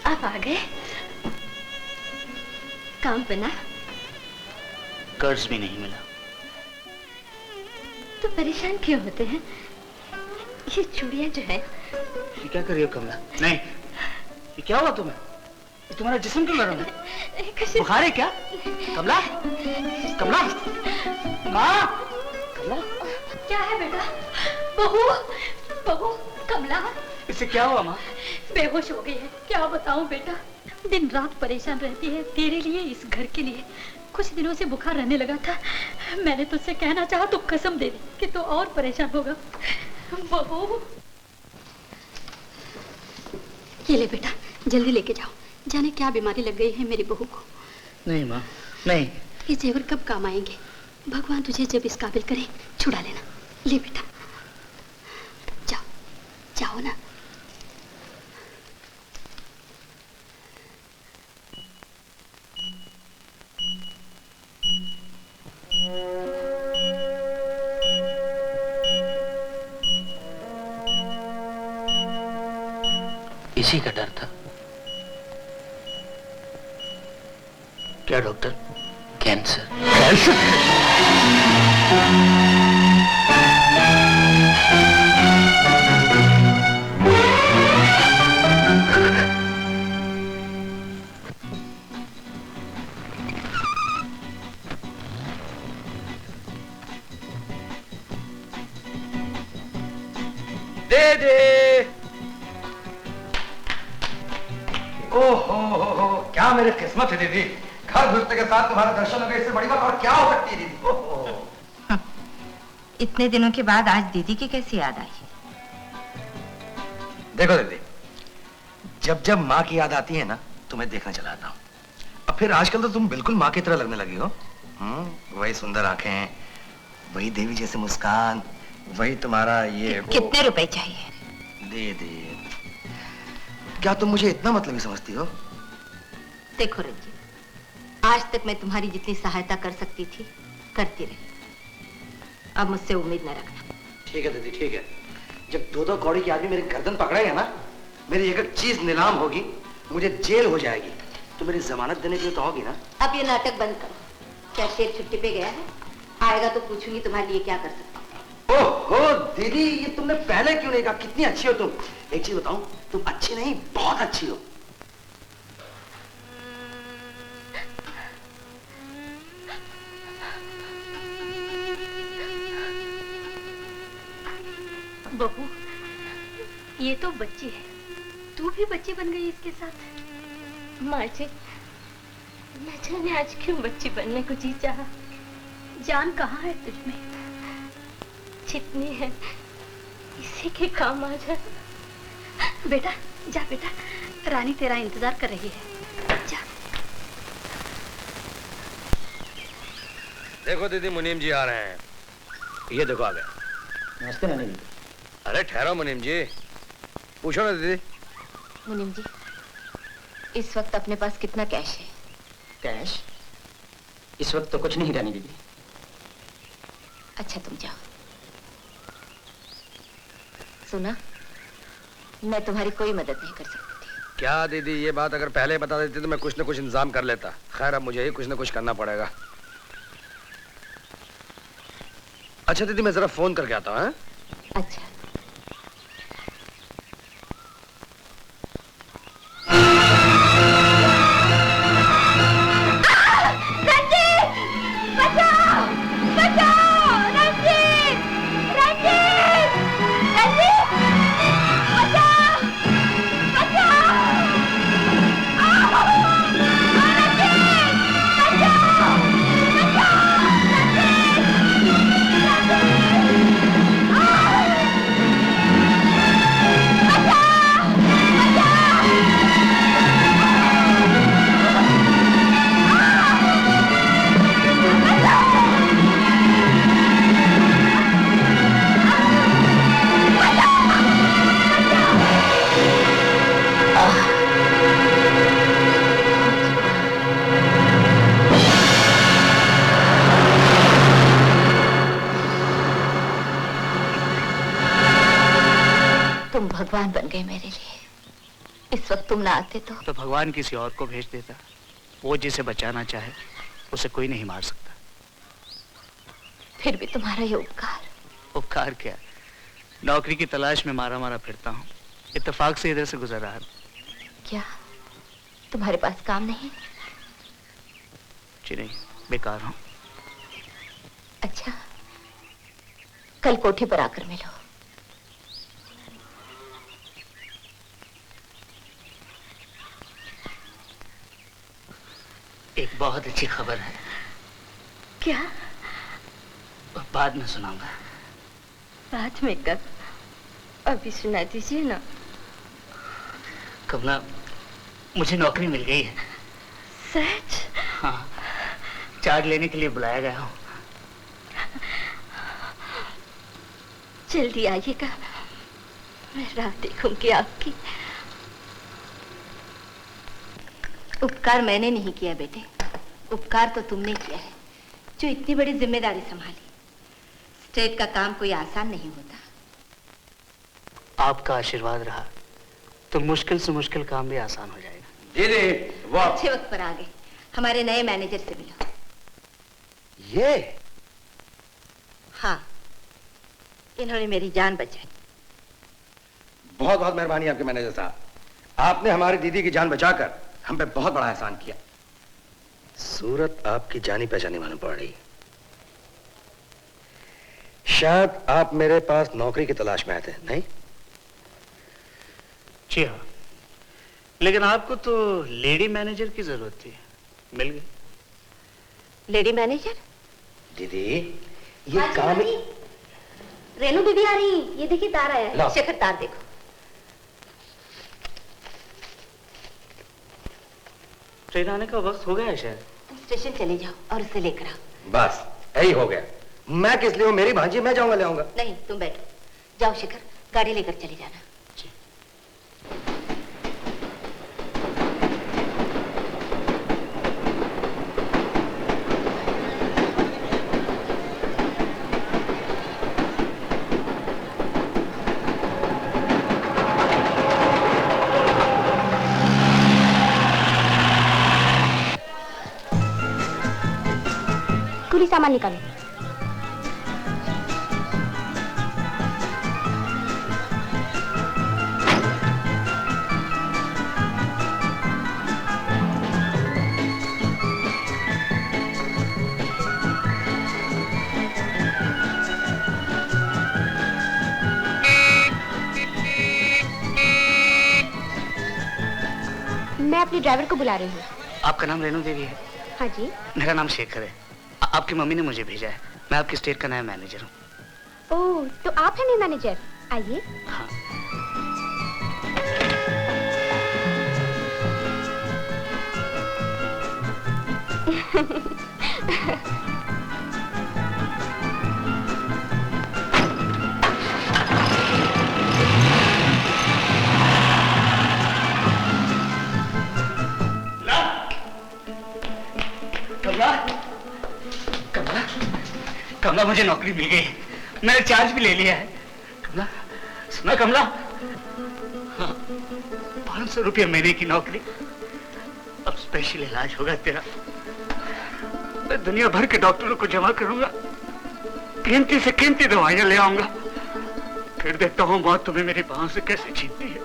आप आ गए? काम बना? कर्ज भी नहीं मिला। तो परेशान क्यों होते हैं? ये चूड़ियां जो है। ये क्या कर रही हो कमला? नहीं, ये क्या हुआ तुम्हें? ये तुम्हारा जिस्म क्यों गर्म है? बुखार है क्या? कमला, कमला, माँ, कमला, क्या है बेटा? बहू, बहू, कमला। इससे क्या हुआ माँ? बेहोश हो गई है। क्या बताऊं बेटा, दिन रात परेशान रहती है तेरे लिए, इस घर के लिए। कुछ दिनों से बुखार रहने लगा था, मैंने तुझसे कहना चाहा तो कसम दे दी कि तू और परेशान होगा। बहू, ये ले बेटा, जल्दी लेके जाओ, जाने क्या बीमारी लग गई है मेरी बहू को। नहीं माँ, नहीं। ये जेवर कब काम आएंगे? भगवान तुझे जब इस काबिल करे छुड़ा लेना। ले बेटा, जाओ जाओ ना। इसी का डर था। क्या डॉक्टर? कैंसर। कैंसर? दे दे। ओहो, क्या मेरी किस्मत है दीदी, घर घुसने के साथ तुम्हारा दर्शन हो गया, इससे बड़ी बात और क्या हो सकती है दीदी। ओहो। इतने दिनों के बाद आज दीदी की कैसी याद आई? देखो दीदी, जब जब माँ की याद आती है ना, तुम्हें देखने चला आता हूँ। अब फिर आजकल तो तुम बिल्कुल माँ की तरह लगने लगी हो। वही सुंदर आंखें, वही देवी जैसे मुस्कान, वही तुम्हारा ये कितने रुपए चाहिए? दे दे। क्या तुम मुझे इतना मतलबी समझती हो? देखो रंजीत, आज तक मैं तुम्हारी जितनी सहायता कर सकती थी करती रही। अब मुझसे उम्मीद न रखना। ठीक है दीदी, ठीक है। जब दो दो कौड़ी के आदमी मेरी गर्दन पकड़ेगा ना, मेरी एक एक चीज नीलाम होगी, मुझे जेल हो जाएगी, तो मेरी जमानत देने के लिए तो होगी ना। अब ये नाटक बंद करो। क्या शेर छुट्टी पे गया है? आएगा तो पूछूंगी तुम्हारे लिए क्या कर सकती। ओहो दीदी, ये तुमने पहले क्यों नहीं कहा? कितनी अच्छी हो तुम। एक चीज बताऊं, तुम अच्छी नहीं बहुत अच्छी हो। बहू, ये तो बच्ची है, तू भी बच्ची बन गई इसके साथ। माँ जी, न जाने आज क्यों बच्ची बनने को जी चाहा। जान कहाँ है तुझमें? जितनी है इसी के काम आ जा। बेटा जा बेटा, रानी तेरा इंतजार कर रही है, जा। देखो दीदी, मुनीम जी आ रहे हैं। ये देखो आ गए। नमस्ते मुनीम जी। अरे ठहरो मुनीम जी, पूछो ना दीदी। मुनीम जी, इस वक्त अपने पास कितना कैश है? कैश? इस वक्त तो कुछ नहीं रानी दीदी। अच्छा तुम जाओ। सुना, मैं तुम्हारी कोई मदद नहीं कर सकती थी। क्या दीदी, ये बात अगर पहले बता देती तो मैं कुछ न कुछ इंतजाम कर लेता। खैर अब मुझे ही कुछ न कुछ करना पड़ेगा। अच्छा दीदी, मैं जरा फोन करके आता हूँ। अच्छा। तुम भगवान बन गए मेरे लिए। इस वक्त तुम ना आते तो भगवान किसी और को भेज देता। वो जिसे बचाना चाहे उसे कोई नहीं मार सकता। फिर भी तुम्हारा ये उपकार। उपकार क्या, नौकरी की तलाश में मारा मारा फिरता हूँ, इत्तेफाक से इधर से गुजर रहा। क्या तुम्हारे पास काम नहीं? जी नहीं, बेकार हूँ। अच्छा, कल कोठे पर आकर मिलो। एक बहुत अच्छी खबर है। क्या? बाद में सुनाऊंगा। बाद में कब? अभी सुना दीजिए ना। कमला, मुझे नौकरी मिल गई है। सच? हाँ, चार्ज लेने के लिए बुलाया गया हूँ। जल्दी आइएगा, मैं राह देखूंगी आपकी। उपकार मैंने नहीं किया बेटे, उपकार तो तुमने किया है, जो इतनी बड़ी जिम्मेदारी संभाली। स्टेट का काम कोई आसान नहीं होता। आपका आशीर्वाद रहा तो मुश्किल से मुश्किल काम भी आसान हो जाएगा। दीदी वो अच्छे वक्त पर आ गए। हमारे नए मैनेजर से मिलो। ये हाँ, इन्होंने मेरी जान बचाई। बहुत बहुत मेहरबानी आपके मैनेजर साहब, आपने हमारी दीदी की जान बचाकर हम पे बहुत बड़ा एहसान किया। सूरत आपकी जानी पहचानी मालूम पड़ रही। शायद आप मेरे पास नौकरी की तलाश में आए थे, नहीं? जी हाँ, लेकिन आपको तो लेडी मैनेजर की जरूरत थी, मिल गई। Lady manager? दीदी ये काम रेनू दीदी आ रही, ये देखिए तार आया है। ला। शेखर तार देखो। ट्रेन आने का वक्त हो गया है शायद। तुम स्टेशन चले जाओ और उसे लेकर आओ। बस यही हो गया। मैं किस लिए हूं? मेरी भांजी, मैं जाऊंगा ले आऊंगा। नहीं, तुम बैठो। जाओ शेखर, गाड़ी लेकर चले जाना। कुली सामान निकालो। मैं अपने ड्राइवर को बुला रही हूँ। आपका नाम रेनू देवी है? हाँ जी। मेरा नाम शेखर है। आपकी मम्मी ने मुझे भेजा है। मैं आपकी स्टेट का नया मैनेजर हूँ। ओह, तो आप हैं नए मैनेजर? आइए। हाँ। कमला, कमला, कमला, मुझे नौकरी मिल गई। मैंने चार्ज भी ले लिया है। कमला, सुना कमला? हाँ, 500 रुपये महीने की नौकरी। अब स्पेशल इलाज होगा तेरा। मैं दुनिया भर के डॉक्टरों को जमा करूंगा, कीमती से कीमती दवाइयां ले आऊंगा। फिर देखता हूँ मौत तुम्हें मेरी बाहों से कैसे छीनती है।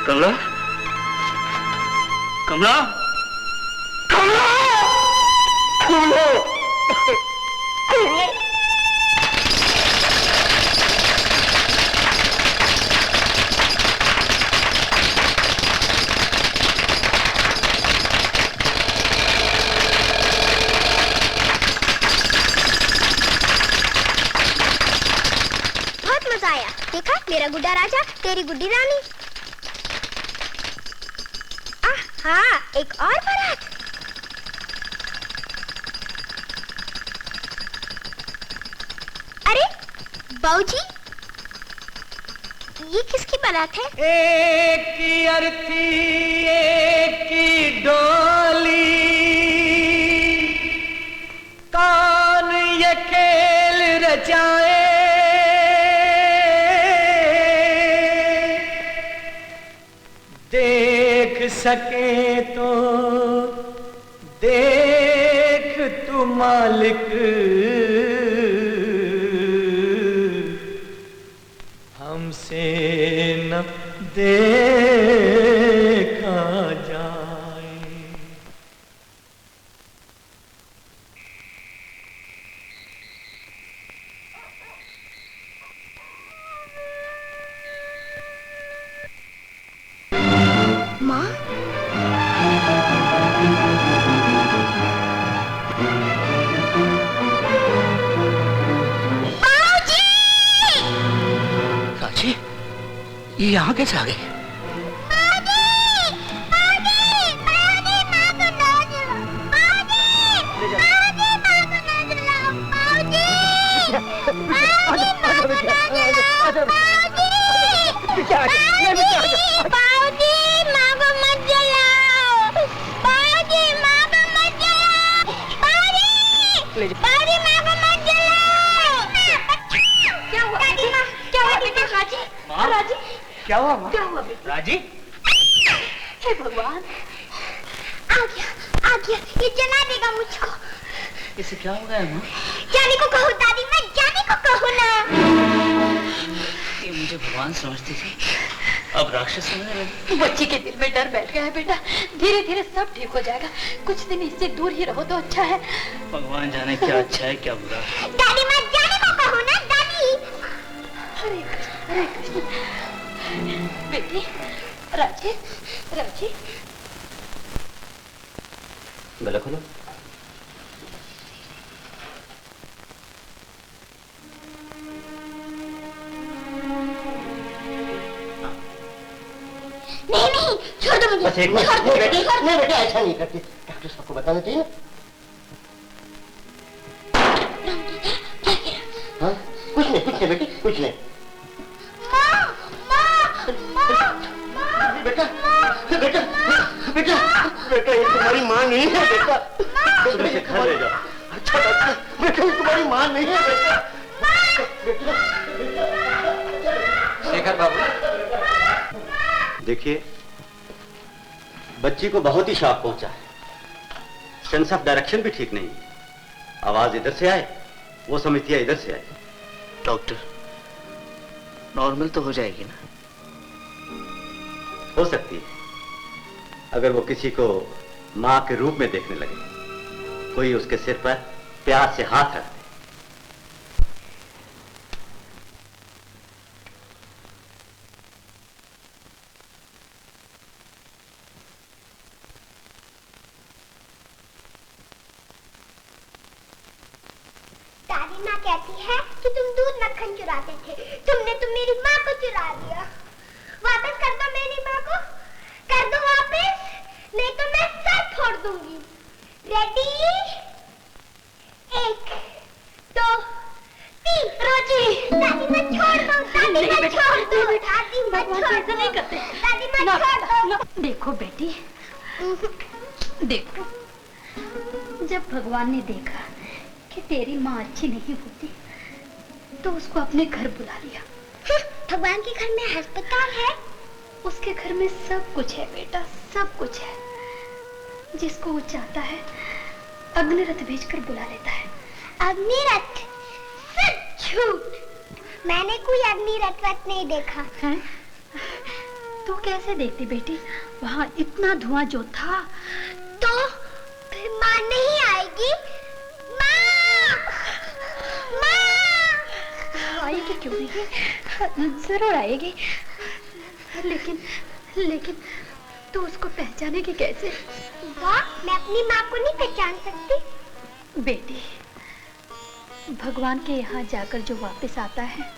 कमला, कमला, कमला, कमला, कमला। बहुत मजा आया। देखा, मेरा गुड्डा राजा, तेरी गुड्डी रानी। हाँ, एक और बारात। अरे बाऊजी, ये किसकी बारात है? एक की अर्थी एक की डोली, कौन ये खेल रचाए? देख सके तो देख तू मालिक, हमसे न देखा जाए। माँ, राजी, ये यहाँ कैसे आ गए? बाजी, माँ को मत जलाओ। बाजी, माँ को मत जलाओ। क्या हुआ माँ? क्या हुआ बेटी? राजी? हे भगवान, आ गया, ये जला देगा मुझको। इसे क्या हो गया माँ? जाने को कहो दादी, मैं जाने को कहो ना। ये मुझे भगवान समझती थी, अब राक्षस समझने लगी। बच्ची के दिल में डर बैठ गया है बेटा, धीरे धीरे सब ठीक हो जाएगा। कुछ दिन इससे दूर ही रहो तो अच्छा है। भगवान जाने क्या अच्छा है क्या बुरा। दादी मैं जाने को कहो ना दादी। हरे कृष्ण हरे कृष्ण। बेटी राजी, राजी गला खोलो। नहीं, छोड़ दो मुझे। बस एक मिनट। नहीं बेटे ऐसा नहीं करती, डॉक्टर साहब को बताना चाहिए ना। हाँ कुछ नहीं बेटी, कुछ नहीं। बेटा बेटा बेटा बेटा ये तुम्हारी माँ नहीं है बेटा। घर ले जाओ। अच्छा डॉक्टर, बेटा ये तुम्हारी माँ नहीं है बेटा। शेखर बाबू देखिए, बच्ची को बहुत ही शॉक पहुंचा है। सेंस ऑफ डायरेक्शन भी ठीक नहीं। आवाज इधर से आए, वो समझती इधर से आए। डॉक्टर नॉर्मल तो हो जाएगी ना? हो सकती है, अगर वो किसी को मां के रूप में देखने लगे, कोई उसके सिर पर प्यार से हाथ रख दे। दादी माँ कहती है कि तुम दूध मक्खन चुराते थे, तुमने तो मेरी माँ को चुरा दिया। वापस कर दो मेरी माँ को, कर दो वापस, नहीं तो मैं सर फोड़ दूंगी। रेडी? 1 2 3। राजी दादी मैं छोड़ दो, दादी मैं छोड़ दो, दादी मैं छोड़ दो, नहीं करते। दादी मैं छोड़ दो। देखो बेटी, देखो, जब भगवान ने देखा कि तेरी माँ अच्छी नहीं होती तो उसको अपने घर बुला लिया। भगवान के घर में अस्पताल है? उसके घर में सब कुछ है बेटा, सब कुछ है। जिसको वो चाहता है अग्निरथ भेजकर बुला लेता है। अग्निरथ? सब झूठ, मैंने कोई अग्निरथ वत नहीं देखा है। तू कैसे देखती बेटी, वहाँ इतना धुआं जो था। तो फिर माँ नहीं आएगी? आएगी क्यों नहीं, जरूर आएगी, लेकिन तू उसको पहचानेगी कैसे? वाह, मैं अपनी माँ को नहीं पहचान सकती। बेटी, भगवान के यहाँ जाकर जो वापस आता है,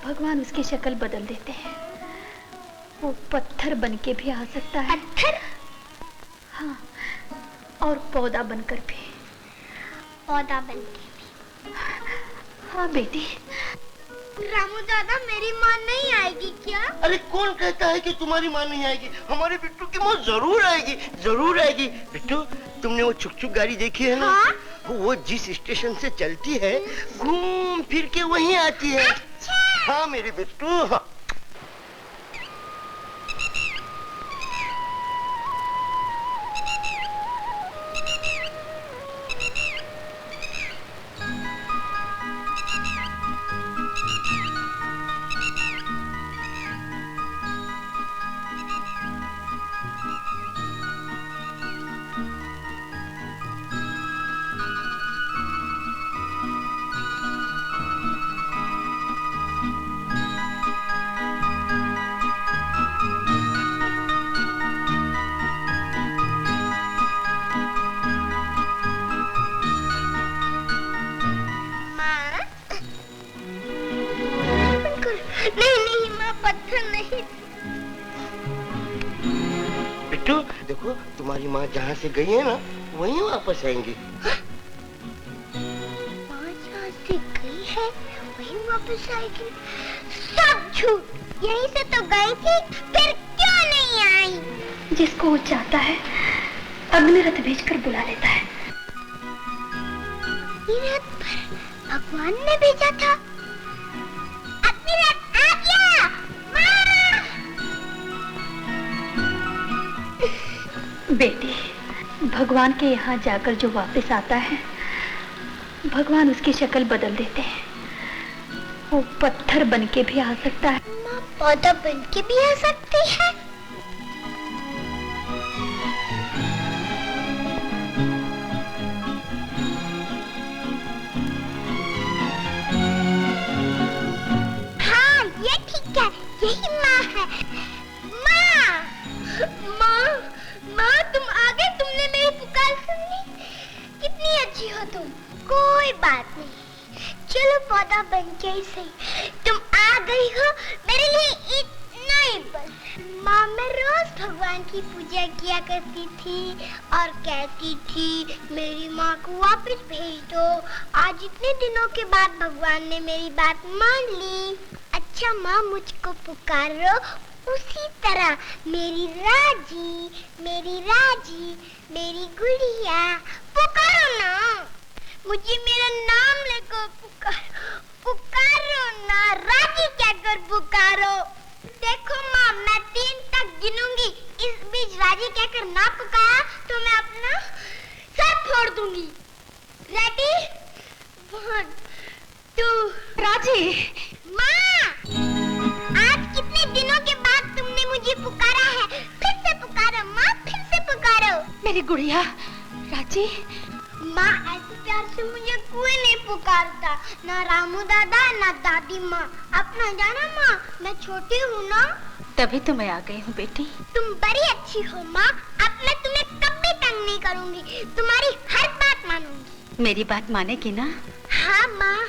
भगवान उसकी शक्ल बदल देते हैं। वो पत्थर बन के भी आ सकता है। पत्थर? हाँ, और पौधा बनकर भी। पौधा बन के भी? हाँ बेटी। रामू दादा, मेरी माँ नहीं आएगी क्या? अरे कौन कहता है कि तुम्हारी माँ नहीं आएगी? हमारे बिट्टू की माँ जरूर आएगी, जरूर आएगी। बिट्टू, तुमने वो छुक छुक गाड़ी देखी है ना? हाँ? वो जिस स्टेशन से चलती है घूम फिर के वहीं आती है। अच्छा। हाँ मेरे बिट्टू, हाँ। नहीं माँ, पत्थर नहीं। बिट्टू देखो, तुम्हारी माँ जहाँ से गई है ना वहीं वापस आएंगी। माँ जहाँ से गई है वहीं वापस आएगी? सब झूठ, यहीं से तो गई थी, फिर क्यों नहीं आई? जिसको वो चाहता है अग्निरथ भेजकर बुला लेता है। अग्निरथ भगवान ने भेजा था। अग्निरथ आ गया। माँ! बेटी, भगवान के यहाँ जाकर जो वापस आता है, भगवान उसकी शक्ल बदल देते हैं। वो पत्थर बन के भी आ सकता है, माँ पौधा बन के भी आ सकती है। हाँ, ये ठीक है, यही माँ है। माँ, माँ, माँ तुम आ गए, तुमने मेरी पुकार सुनी। कितनी अच्छी हो तुम। कोई बात नहीं, चलो पौधा बन के ही सही। तुम आ गई हो, मेरे लिए इतना ही बस। माँ, मैं रोज भगवान की पूजा किया करती थी और कहती थी मेरी माँ को वापस भेज दो। आज इतने दिनों के बाद भगवान ने मेरी बात मान ली। अच्छा माँ, मुझको पुकारो उसी तरह, मेरी राजी, मेरी राजी, मेरी गुड़िया। पुकारो ना, मुझे मेरा नाम लेकर पुकारो ना, राजी कहकर पुकारो। देखो माँ, मैं 3 तक गिनूंगी, इस बीच राजी कहकर ना पुकारा तो मैं अपना सर फोड़ दूंगी। रेडी? 1, 2। राजी। माँ, आज कितने दिनों के बाद तुमने मुझे पुकारा है। फिर से पुकारो माँ, फिर से पुकारो। मेरी गुड़िया राजी। माँ, ऐसे प्यार से मुझे कोई नहीं पुकारता, ना रामू दादा ना दादी माँ। अपना जाना माँ, मैं छोटी हूँ ना। तभी तो मैं आ गई हूँ बेटी। तुम बड़ी अच्छी हो माँ, अब मैं तुम्हें कभी तंग नहीं करूँगी, तुम्हारी हर बात मानूंगी। मेरी बात मानेगी ना? हाँ माँ।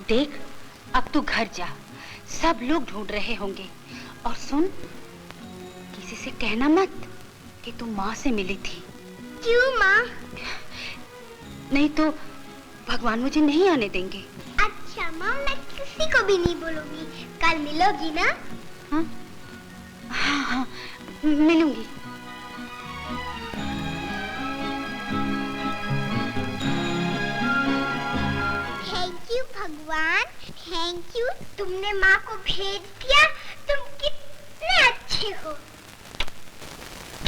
देख, अब तू घर जा, सब लोग ढूंढ रहे होंगे। और सुन, किसी से कहना मत कि तू माँ से मिली थी। क्यों माँ? नहीं तो भगवान मुझे नहीं आने देंगे। अच्छा माँ, मैं किसी को भी नहीं बोलूंगी। कल मिलोगी ना? हाँ हाँ हाँ, मिलूंगी। थैंक यू भगवान, थैंक यू, तुमने माँ को भेज दिया। तुम कितने अच्छे हो।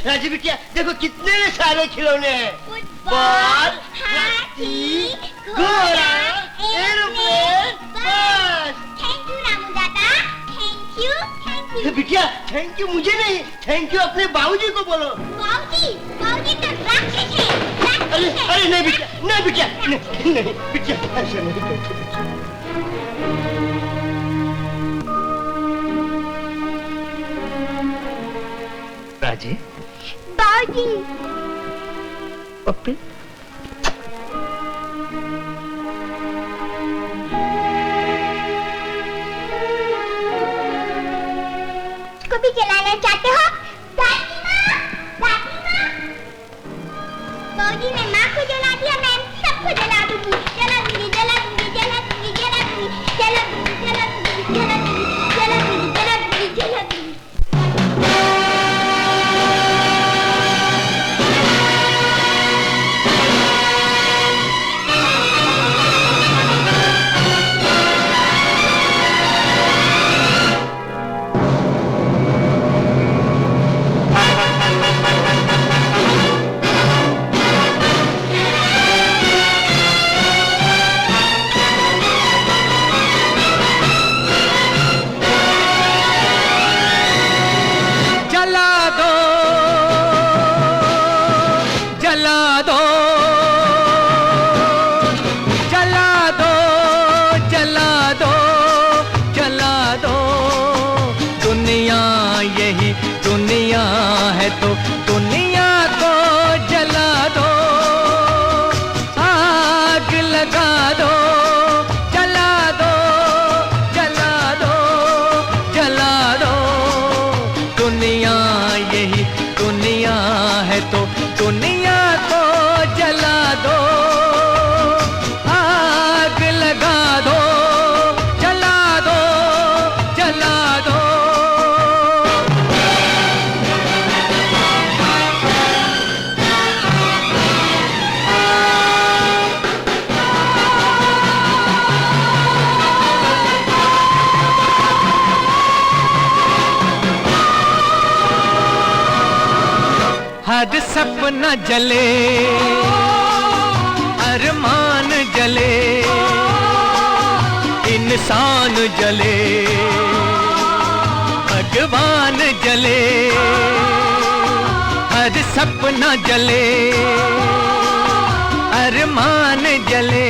राजी बिटिया, देखो कितने सारे खिलौने हैं। बॉल, हाथी, घोड़ा, एरोप्लेन, बस। थैंक यू रामू दादा, थैंक यू, थैंक यू। बिटिया, थैंक यू मुझे नहीं, थैंक यू अपने बाबूजी को बोलो। बाबूजी, बाबूजी तो राक्षस है, राक्षस अरे है। अरे नहीं बिटिया, नहीं बिटिया, नहीं नहीं बिटिया, ऐसे नहीं करते। राजी। बाबूजी। पप्पी। इसको भी जलाना चाहते हो? दादी माँ, दादी माँ। बाबूजी ने माँ को जला दिया, मैं सबको जला दूंगी, जला दूंगी, जला दूंगी, जला दूंगी, जला दूंगी, जला दूंगी, जला दूंगी, जला दूंगी, जला दूंगी, जला दूंगी, जला दूंगी। हर सपना जले, अरमान जले, इंसान जले, भगवान जले, हर सपना जले, अरमान जले,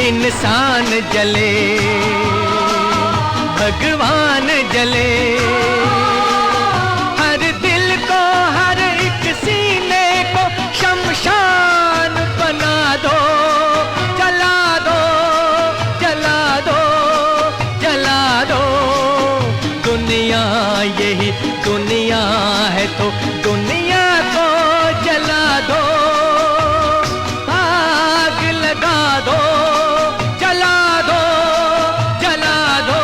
इंसान जले, भगवान जले, हर दिल को, हर एक सीने को शमशान बना दो, जला दो, जला दो, जला दो। दुनिया यही दुनिया है तो दुनिया को जला दो, आग लगा दो, जला दो, जला दो।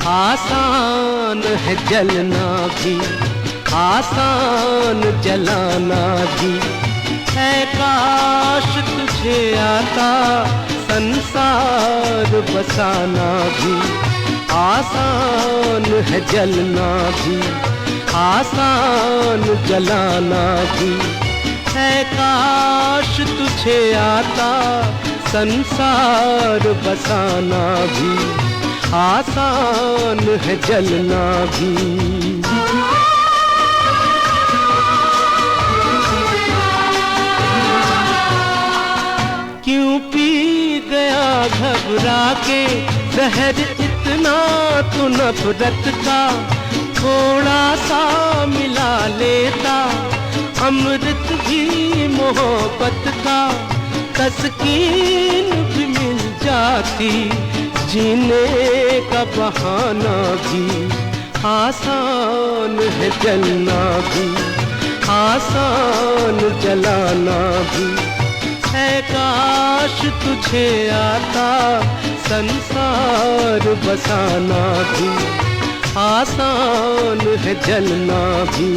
आसान है जलना भी, आसान जलाना भी, है काश तुझे आता संसार बसाना भी। आसान है जलना भी, आसान जलाना भी, है काश तुझे आता संसार बसाना भी। आसान है जलना भी। क्यों पी गया घबरा के जहर इतना तो नफरत का, थोड़ा सा मिला लेता अमृत भी मोहब्बत का। तस्कीन भी मिल जाती, जीने का बहाना भी। आसान है जलना भी, आसान जलाना भी, है काश तुझे आता संसार बसाना भी। आसान है जलना भी।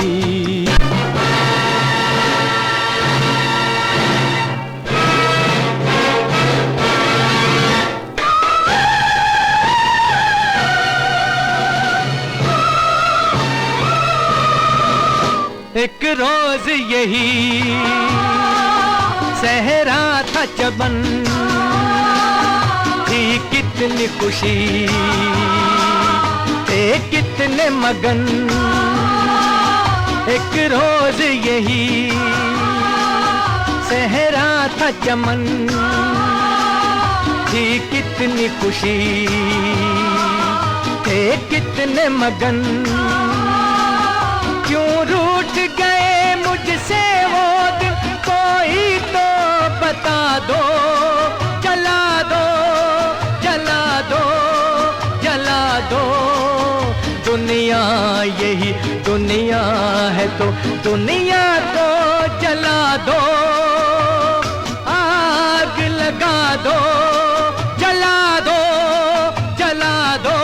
एक रोज यही सहरा था चमन, थी कितनी खुशी, थे कितने मगन। एक रोज यही सहरा था चमन, थी कितनी खुशी, थे कितने मगन। क्यों रूठ गए मुझसे वो दिन, कोई तो बता दो। जला दो, जला दो, जला दो। दुनिया यही दुनिया है तो दुनिया को जला दो, आग लगा दो, जला दो, जला दो।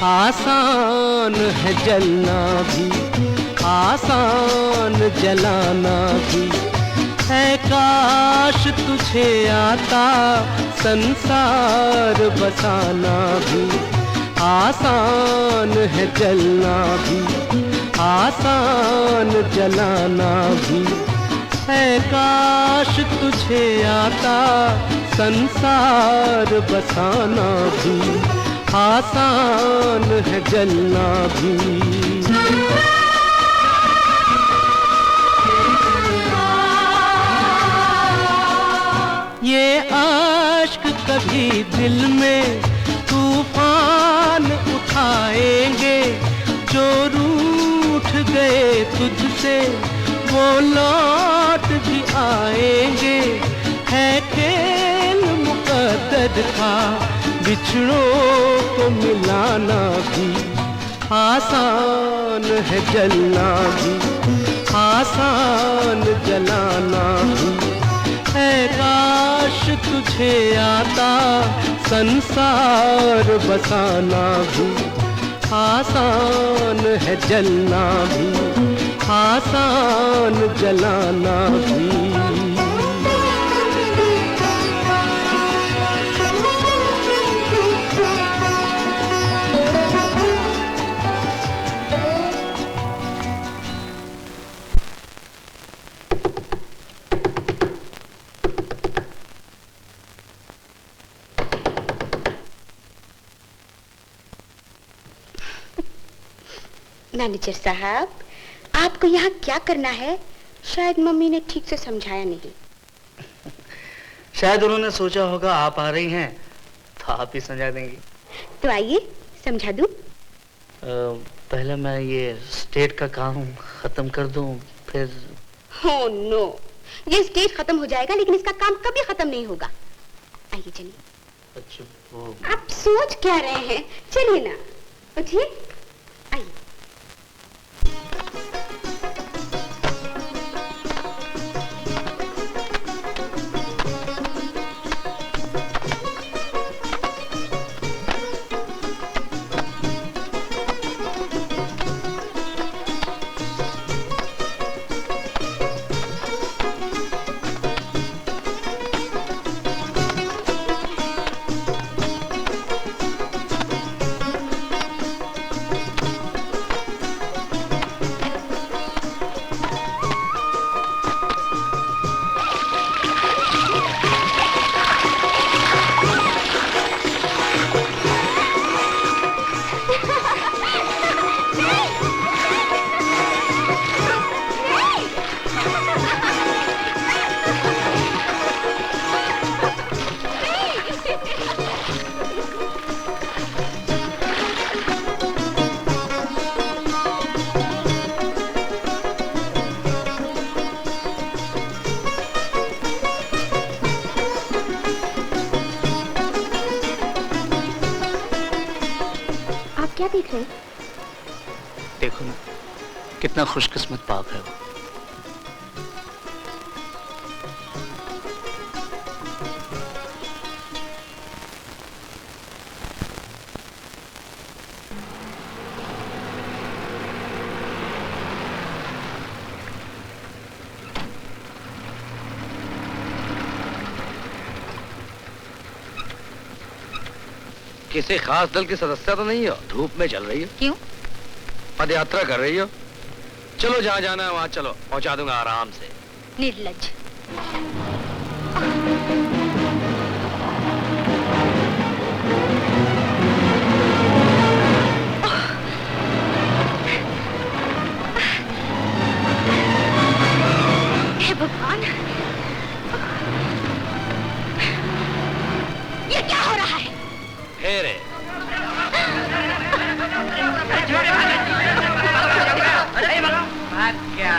आसान है जलना भी, आसान जलाना भी, है काश तुझे आता संसार बसाना भी। आसान है जलना भी, आसान जलाना भी, है काश तुझे आता संसार बसाना भी। आसान है जलना भी। ये आश्क कभी दिल में तूफान उठाएंगे, जो रूठ गए तुझसे वो लौट भी आएंगे। है खेल मुकद्दर का बिछड़ों को मिलाना भी। आसान है जलना भी, आसान जलाना भी, ऐ काश तुझे आता संसार बसाना भी आसान है, जलना भी आसान, जलाना भी। मैनेजर साहब, आपको यहाँ क्या करना है? शायद मम्मी ने ठीक से समझाया नहीं। शायद उन्होंने सोचा होगा आप आ रही हैं तो आप ही समझा देंगी। तो आइए समझा दूं। पहले मैं ये स्टेट का काम खत्म कर दूं, फिर। ओह नो, ये स्टेट खत्म हो जाएगा लेकिन इसका काम कभी खत्म नहीं होगा। आइए चलिए। अच्छा वो आप सोच क्या रहे हैं? चलिए ना, उठिए, आइए। क्या देख रहे हैं? देखो ना, कितना खुशकिस्मत पाप है वो। किसी खास दल की सदस्य तो नहीं हो? धूप में चल रही हो? क्यों? पद यात्रा कर रही हो? चलो जहाँ जाना है वहाँ चलो, पहुँचा दूंगा आराम से। निर्लज्ज। हे भगवान, ये क्या हो रहा है? फेरे। क्या?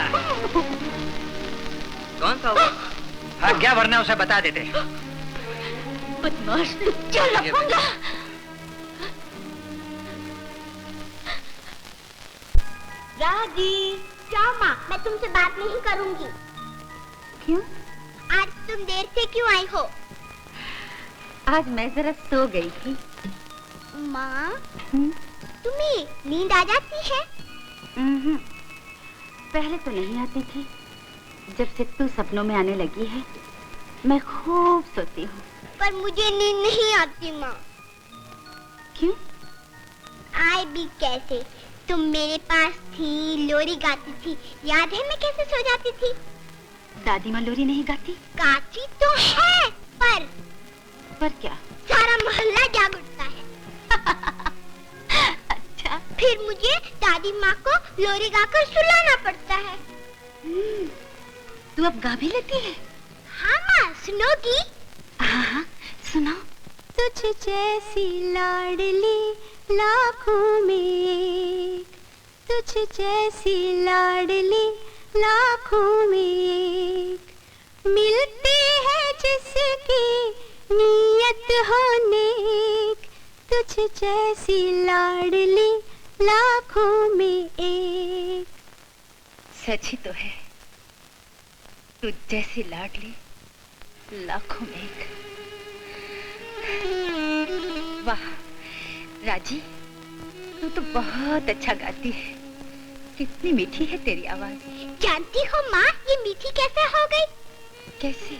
कौन था वो? क्या भरना उसे बता देते। बदमाश, क्या लफंगा! राजी, जाओ माँ, मैं तुमसे बात नहीं करूंगी। क्यों? आज तुम देर से क्यों आई हो? आज मैं जरा सो गई थी। माँ, तुम्हें नींद आ जाती है? पहले तो नहीं आती थी, जब से तू सपनों में आने लगी है मैं खूब सोती हूँ। पर मुझे नींद नहीं आती माँ। क्यों? आए भी कैसे? तुम मेरे पास थी, लोरी गाती थी, याद है मैं कैसे सो जाती थी? दादी माँ लोरी नहीं गाती? गाती तो है, पर क्या? सारा मोहल्ला जाग उठता है। अच्छा। फिर मुझे दादी माँ को लोरी गाकर सुलाना पड़ता है। तू अब गा भी लेती है? हाँ माँ, सुनोगी? हाँ, सुनाओ। तुझ जैसी लाडली लाखों में एक, तुझ जैसी लाडली लाखों में एक, मिलती है जिसकी नीयत हो नेक, तुझ जैसी लाडली लाखों में एक। सच ही तो है, तुझ जैसी लाडली लाखों में एक। वाह राजी, तू तो बहुत अच्छा गाती है। कितनी मीठी है तेरी आवाज। जानती हो माँ, ये मीठी कैसे हो गई? कैसे?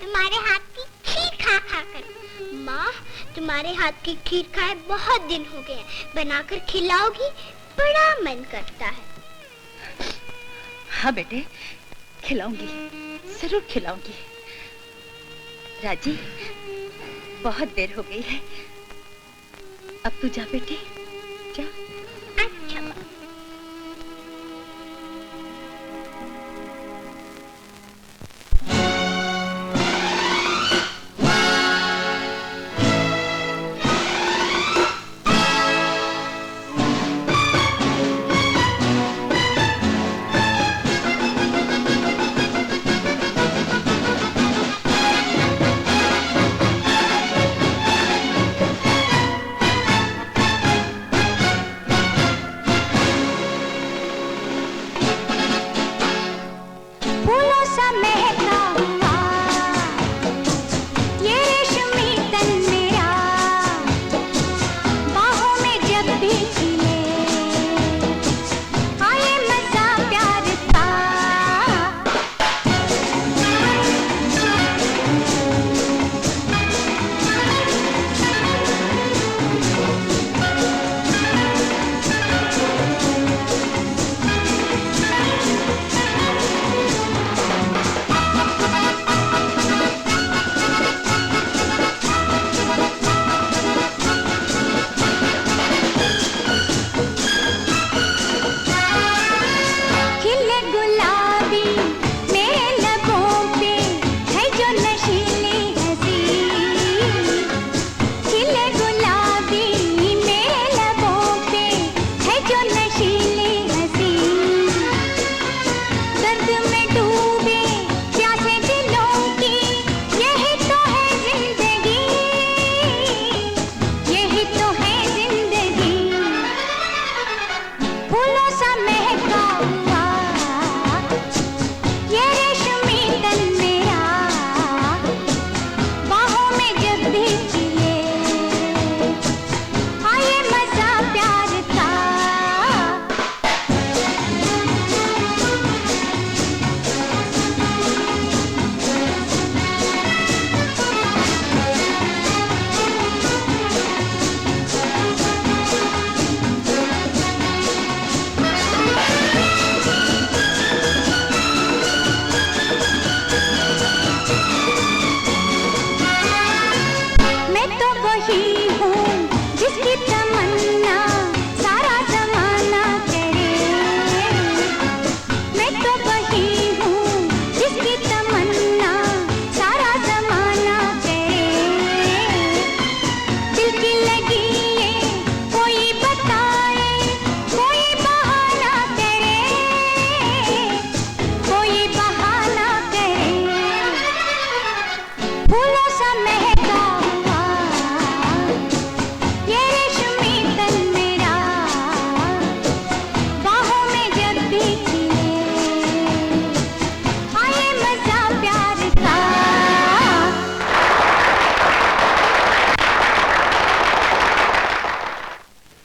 तुम्हारे हाथ की खीर खा खा कर। माँ, तुम्हारे हाथ की खीर खाए बहुत दिन हो गए, बनाकर खिलाओगी? बड़ा मन करता है। हाँ बेटे, खिलाऊंगी, जरूर खिलाऊंगी। राजी, बहुत देर हो गई है, अब तू जा बेटे, जा।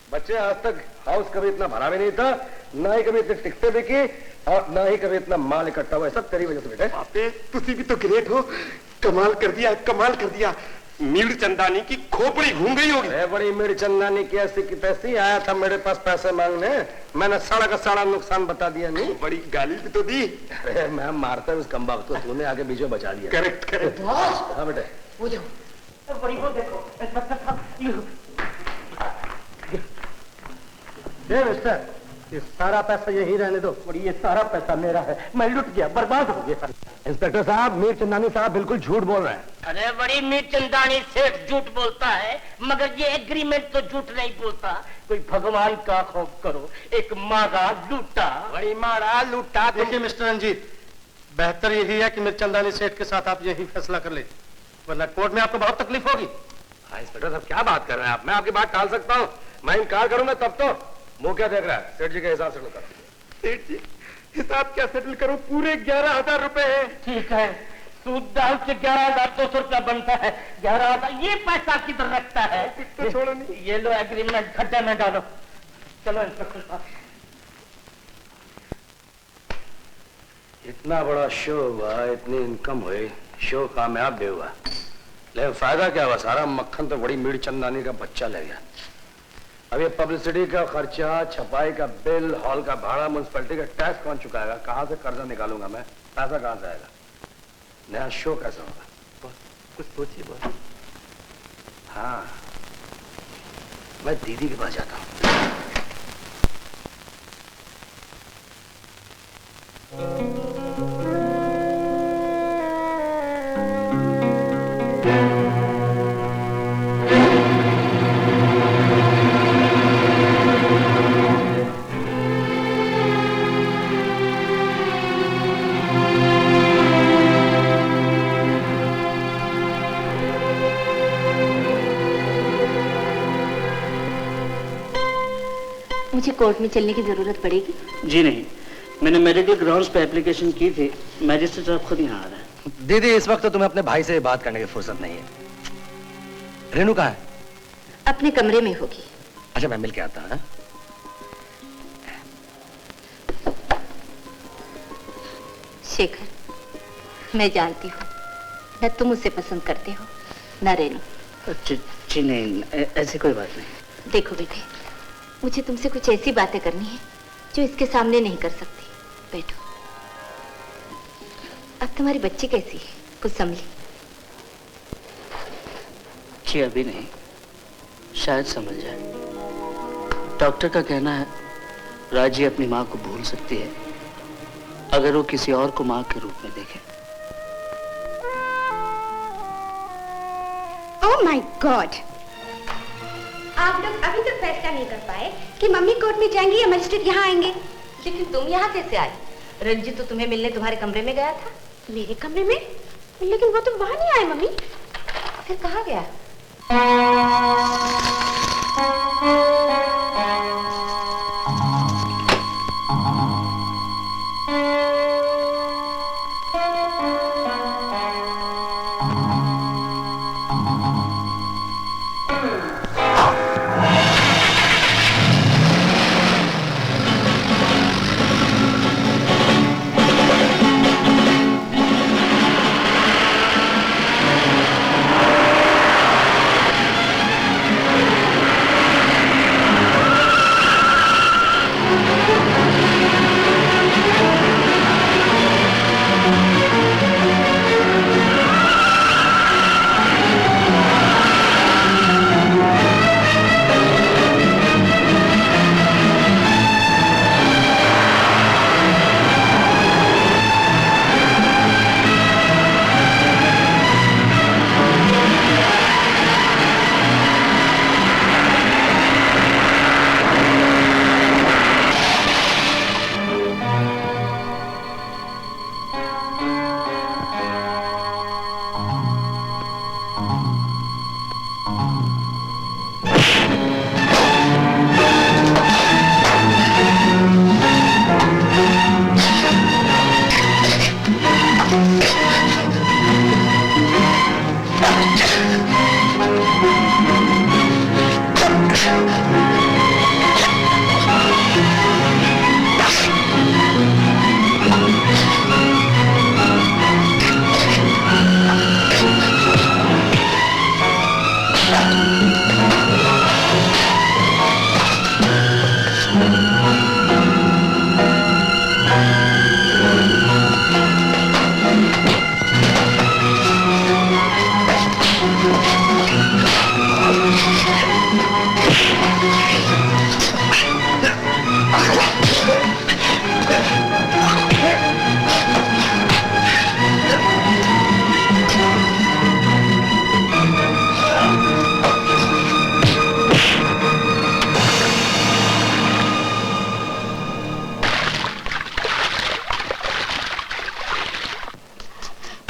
अच्छा। आज तक हाउस कभी इतना भरा भी नहीं था, ना ही कभी इतने टिकटे बिकी और ना ही कभी इतना माल इकट्ठा हुआ। सब तेरी वजह से बेटे। बापे तुसी भी तो ग्रेट हो, कमाल कर दिया, कमाल कर दिया। मीर चंदानी की खोपड़ी घूम गई होगी। बड़ी मीर चंदानी की ऐसी की तैसी आया था मेरे पास पैसे मांगने, मैंने सारा का सारा नुकसान बता दिया। नहीं बड़ी गाली भी तो दी। अरे मैं मारता उस कमबख्त को, तूने आगे बीचों बचा लिया। Correct correct. हाँ बेटे वो देखो, बड़ी वो देखो। मिस्टर, ये सारा पैसा यही रहने दो। और ये सारा पैसा मेरा है, मैं लुट गया, बर्बाद हो गया। इंस्पेक्टर साहब, मीर चंदानी साहब बिल्कुल झूठ बोल रहे हैं। अरे बड़ी मीर चंदानी सेठ झूठ बोलता है, मगर ये एग्रीमेंट तो झूठ नहीं बोलता। कोई भगवान का खौफ करो, एक मारा लूटा। बड़ी मारा लूटा। देखिए मिस्टर रंजीत, बेहतर यही है कि मीर चंदानी सेठ के साथ आप यही फैसला कर ले, वरना कोर्ट में आपको बहुत तकलीफ होगी। इंस्पेक्टर साहब क्या बात कर रहे हैं आप? मैं आपकी बात टाल सकता हूँ? मैं इनकार करूंगा तब तो मुंह क्या देख रहा है? सेठ जी के हिसाब सेटल करो। सेठ जी हिसाब क्या सेटल करो? पूरे 11,000 रुपए है। ठीक है, सूद डाल से 11,200 रुपया बनता है। 11,000 ये पैसा किधर रखता है? तो छोड़ो नहीं। ये लो एग्रीमेंट खड्डे में डालो। चलो इंस्पेक्टर साहब। इतना बड़ा शो हुआ, इतनी इनकम हुई, शो कामयाब भी हुआ, लेकिन फायदा क्या हुआ? सारा मक्खन तो बड़ी मीड़ चंदानी का बच्चा ले गया। अब ये पब्लिसिटी का खर्चा, छपाई का बिल, हॉल का भाड़ा, म्युनिसिपैलिटी का टैक्स कौन चुकाएगा? कहाँ से कर्जा निकालूंगा मैं? पैसा कहाँ से आएगा? नया शो कैसा होगा? कुछ सोचिए बॉस। हाँ, मैं दीदी के पास जाता हूँ। मुझे कोर्ट में चलने की जरूरत पड़ेगी? जी नहीं, मैंने मेडिकल ग्राउंड्स पे एप्लीकेशन की थी। मैजिस्ट्रेट साहब खुद यहाँ आ रहा है। दीदी, इस वक्त तो तुम्हें अपने भाई से बात करने की फुर्सत नहीं है। रेनू कहाँ है? अपने कमरे में होगी। अच्छा, मैं मिल के आता हूँ। शेखर, मैं जानती हूँ न तुम उसे पसंद करते हो न रेनू। जी नहीं, ऐसी कोई बात नहीं। देखो बेटे, मुझे तुमसे कुछ ऐसी बातें करनी है जो इसके सामने नहीं कर सकती। बैठो। अब तुम्हारी बच्ची कैसी है? कुछ समझी? जी अभी नहीं, शायद समझ जाए। डॉक्टर का कहना है राजी अपनी माँ को भूल सकती है अगर वो किसी और को माँ के रूप में देखे। Oh my God! आप लोग अभी तक फैसला नहीं कर पाए कि मम्मी कोर्ट में जाएंगी या मजिस्ट्रेट यहाँ आएंगे। लेकिन तुम यहाँ कैसे आई? रंजीत तो तुम्हें मिलने तुम्हारे कमरे में गया था। मेरे कमरे में? लेकिन वो तो वहां नहीं आए मम्मी। फिर कहाँ गया?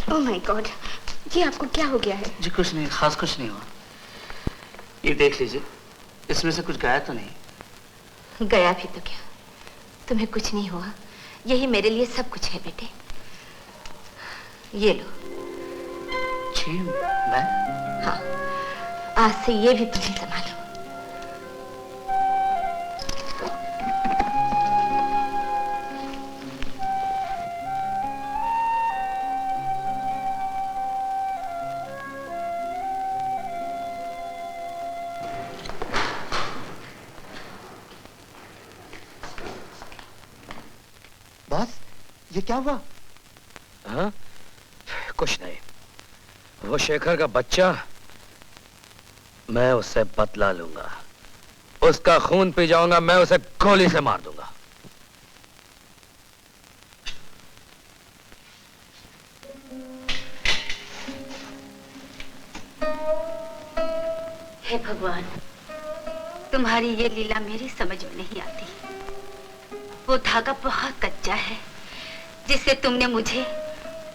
Oh my God! जी आपको क्या हो गया है? जी कुछ नहीं, खास कुछ नहीं हुआ। ये देख लीजिए, इसमें से कुछ गया तो नहीं? गया भी तो क्या, तुम्हें कुछ नहीं हुआ। यही मेरे लिए सब कुछ है बेटे। ये लो, मीनाक्षी, मैं? हाँ, आज से ये भी तुम्हें संभालो। बॉस, ये क्या हुआ? हाँ? कुछ नहीं। वो शेखर का बच्चा, मैं उससे बदला लूंगा। उसका खून पी जाऊंगा, मैं उसे गोली से मार दूंगा। हे भगवान, तुम्हारी ये लीला मेरी समझ में नहीं आती। वो धागा बहुत कच्चा है जिससे तुमने मुझे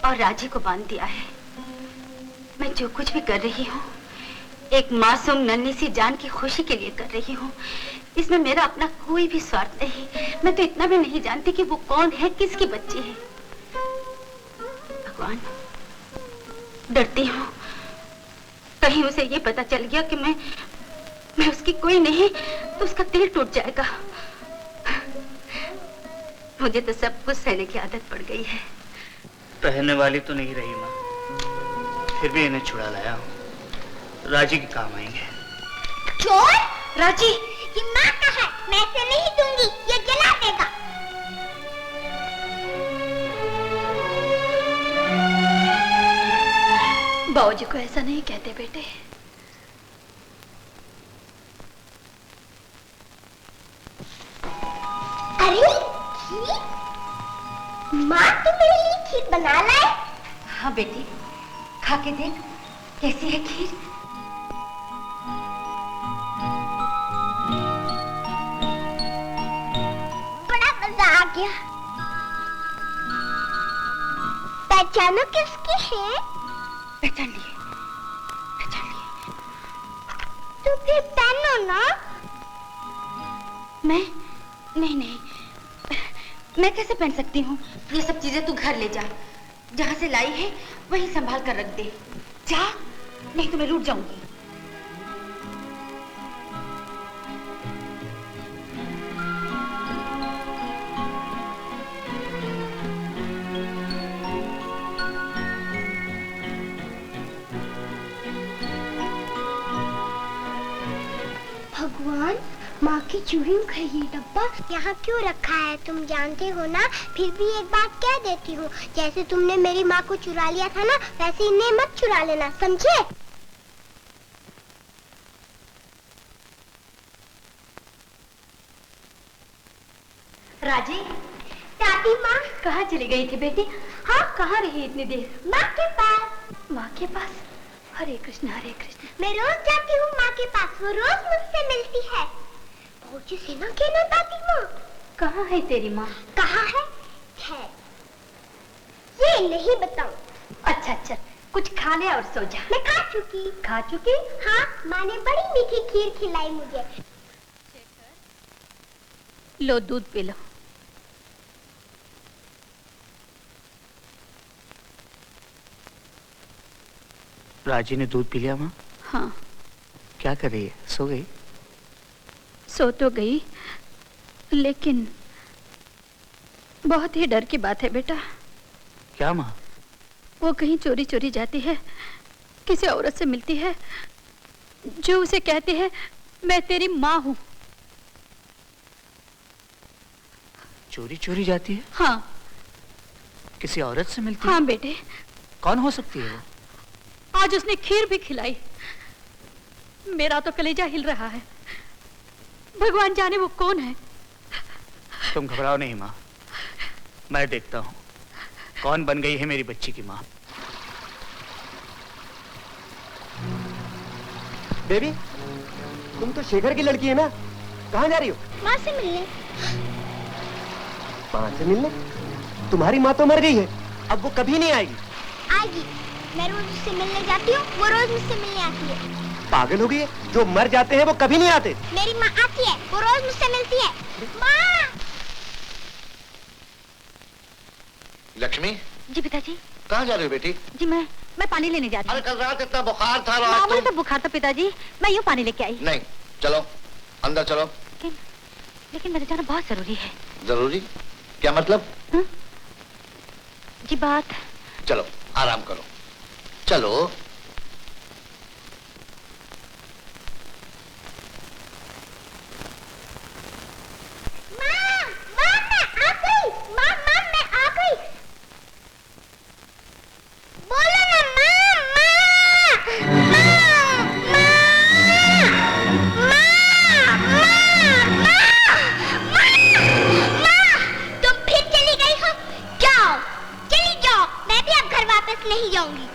और राजी को बांध दिया है। मैं जो कुछ भी कर रही हूँ एक मासूम नन्ही सी जान की खुशी के लिए कर रही हूँ। इसमें मेरा अपना कोई भी स्वार्थ नहीं। मैं तो इतना भी नहीं जानती कि वो कौन है, किसकी बच्ची है। भगवान, डरती हूँ कहीं उसे ये पता चल गया कि मैं उसकी कोई नहीं तो उसका दिल टूट जाएगा। मुझे तो सब कुछ सहने की आदत पड़ गई है। रहने वाली तो नहीं रही माँ, फिर भी इन्हें छुड़ा लाया हूँ। राजी के काम आएंगे। चोर? राजी, ये माँ का है, मैं इसे नहीं दूंगी, ये जला देगा। बाबूजी को ऐसा नहीं कहते बेटे। अरे खीर? माँ तुम मेरे लिए खीर बना लाए? हाँ बेटी, खा के देख कैसी है खीर। बड़ा मजा आ गया। पहचानो किसकी है? पहचान लिए। तो फिर पहनो ना। मैं नहीं, मैं कैसे पहन सकती हूँ? ये सब चीजें तू घर ले जा, जहाँ से लाई है वहीं संभाल कर रख दे। जा, नहीं तो मैं रूठ जाऊंगी। भगवान, माँ की चूड़ी का ये डब्बा यहाँ क्यों रखा है तुम जानते हो ना। फिर भी एक बात कह देती हूँ, जैसे तुमने मेरी माँ को चुरा लिया था ना, वैसे इन्हें मत चुरा लेना, समझे? राजी, दादी माँ कहाँ चली गई थी बेटी? हाँ, कहाँ रही इतनी देर? माँ के पास। माँ के पास? हरे कृष्ण हरे कृष्ण। मैं रोज जाती हूँ माँ के पास, वो रोज मुझसे मिलती है। भोजी से ना कहना दादी माँ। कहाँ है तेरी माँ? कहाँ है? है। ये नहीं बताऊँ। अच्छा अच्छा, कुछ खा ले और सो जा। मैं खा चुकी। खा चुकी? हाँ, माँ ने बड़ी मीठी खीर खिलाई मुझे। लो दूध पी लो। राजी ने दूध पी लिया माँ? हाँ। क्या कर रही है, सो गई? सो तो गई, लेकिन बहुत ही डर की बात है बेटा। क्या माँ? वो कहीं चोरी चोरी जाती है, किसी औरत से मिलती है जो उसे कहती है मैं तेरी माँ हूँ। चोरी चोरी जाती है? हाँ। किसी औरत से मिलती है? हाँ बेटे। कौन हो सकती है वो? आज उसने खीर भी खिलाई। मेरा तो कलेजा हिल रहा है। भगवान जाने वो कौन है। तुम घबराओ नहीं माँ, मैं देखता हूँ कौन बन गई है मेरी बच्ची की माँ। बेबी, तुम तो शेखर की लड़की है ना, कहाँ जा रही हो? माँ से मिलने। माँ से मिलने? तुम्हारी माँ तो मर गई है, अब वो कभी नहीं आएगी। आएगी, मैं रोज उससे मिलने जाती हूँ, वो रोज मुझसे मिलने आती है। पागल हो गई है? जो मर जाते हैं वो कभी नहीं आते। मेरी माँ आती है, वो रोज मुझसे मिलती है। माँ! लक्ष्मी। जी पिताजी। कहाँ जा रही हो बेटी? जी मैं मैं पानी लेने जा रही हूँ। अरे कल रात इतना बुखार था। मामूली तो बुखार था पिताजी, मैं यूँ पानी लेके आई। नहीं, चलो अंदर चलो। लेकिन मेरे जाना बहुत जरूरी है। जरूरी? क्या मतलब? जी बात। चलो आराम करो, चलो। नहीं जाऊंगी।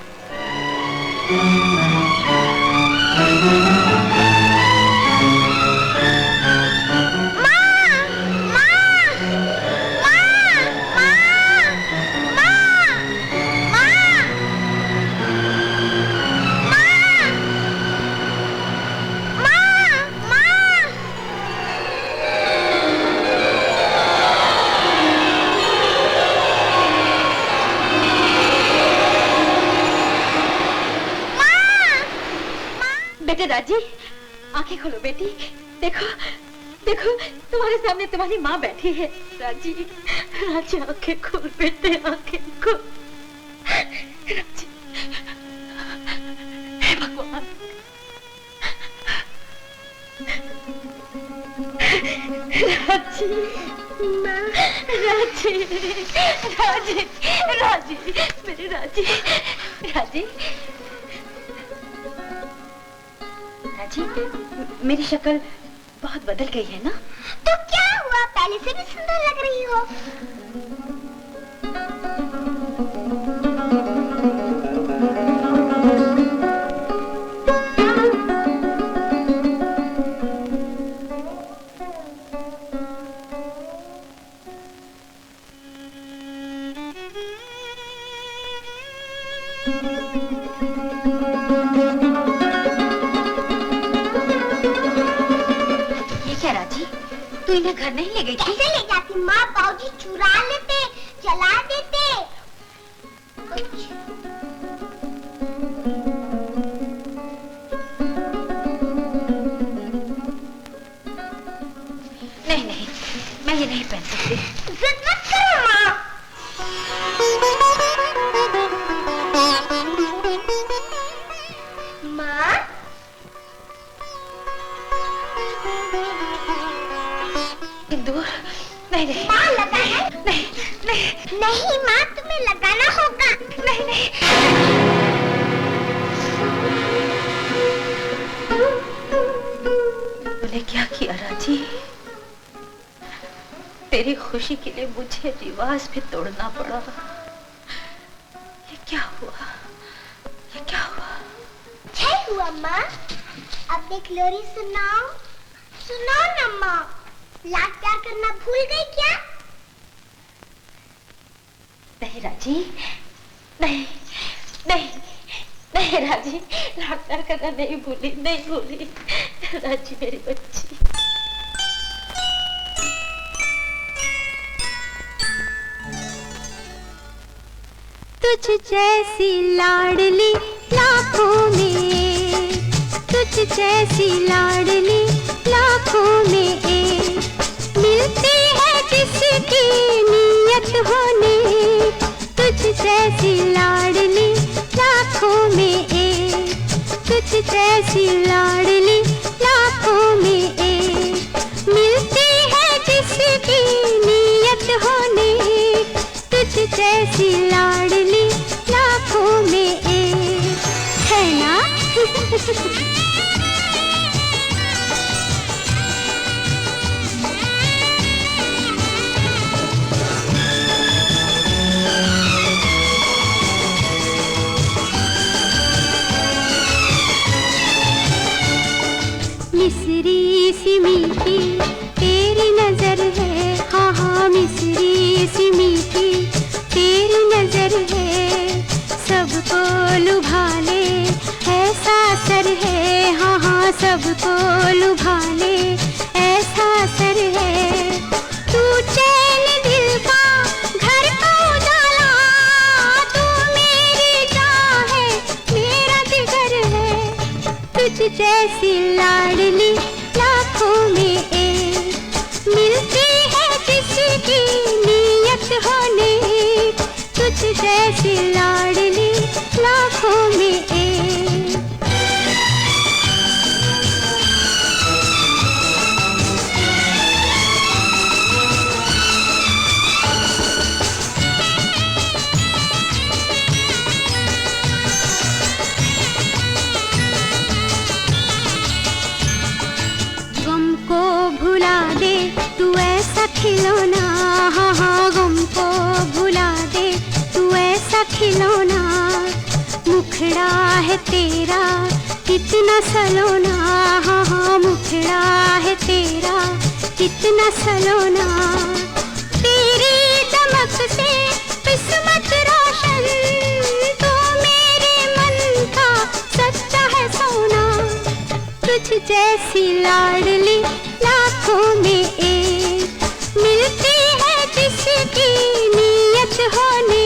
बेटे राजी, आंखें खोलो बेटी। देखो देखो, तुम्हारे सामने तुम्हारी माँ बैठी है। राजी राजी, आंखें खोल बेटे, आंखें खोल। राजी, हे भगवान। राजी, राजी, राजी, राजी, मेरी राजी, राजी, राजी, मेरी शक्ल बहुत बदल गई है ना? तो क्या हुआ, पहले से भी सुंदर लग रही हो। तू इन्हें घर नहीं ले गई थी? कैसे ले जाती माँ, बाबूजी चुरा लेते, जला देते। नहीं नहीं, मैं ये नहीं पहन सकती। जिद मत करो माँ। माँ सिंदूर नहीं नहीं माँ लगाना नहीं नहीं नहीं माँ, तुम्हें लगाना होगा। नहीं नहीं, तूने क्या किया राजी? तेरी खुशी के लिए मुझे रिवाज भी तोड़ना पड़ा। ये क्या हुआ, ये क्या हुआ? क्या हुआ माँ? अब एक लोरी सुनाओ, सुनाओ ना माँ। लाड प्यार करना भूल गई क्या? नहीं राजी, नहीं नहीं नहीं राजी, लाड प्यार करना नहीं भूली, नहीं भूली राजी, मेरी बच्ची। तुझ जैसी लाडली लाखों में, तुझ जैसी लाडली लाखों में एक मिलती है जिसकी नियत होने। तुझ जैसी लाडली लाखों में एक, तुझ जैसी लाडली लाखों में एक मिलती है जिसकी नियत होने। तुझ जैसी लाडली लाखों में एक है ना? मिस्री सी मीठी तेरी नजर है, हाँ हाँ मिस्री सी मीठी तेरी नजर है। सबको लुभा ले ऐसा असर है, हाँ हाँ सबको लुभा ले ऐसा असर है। तू चैन दिल का घर को उजाला, तू मेरी जान है कितना सलोना, हाँ हाँ मुखड़ा है तेरा कितना सलोना। तेरी दमक से किस्मत रोशन, तू मेरे मन का सच्चा है सोना। तुझ जैसी लाडली लाखों में एक, मिलती है जिसकी नीयत होने।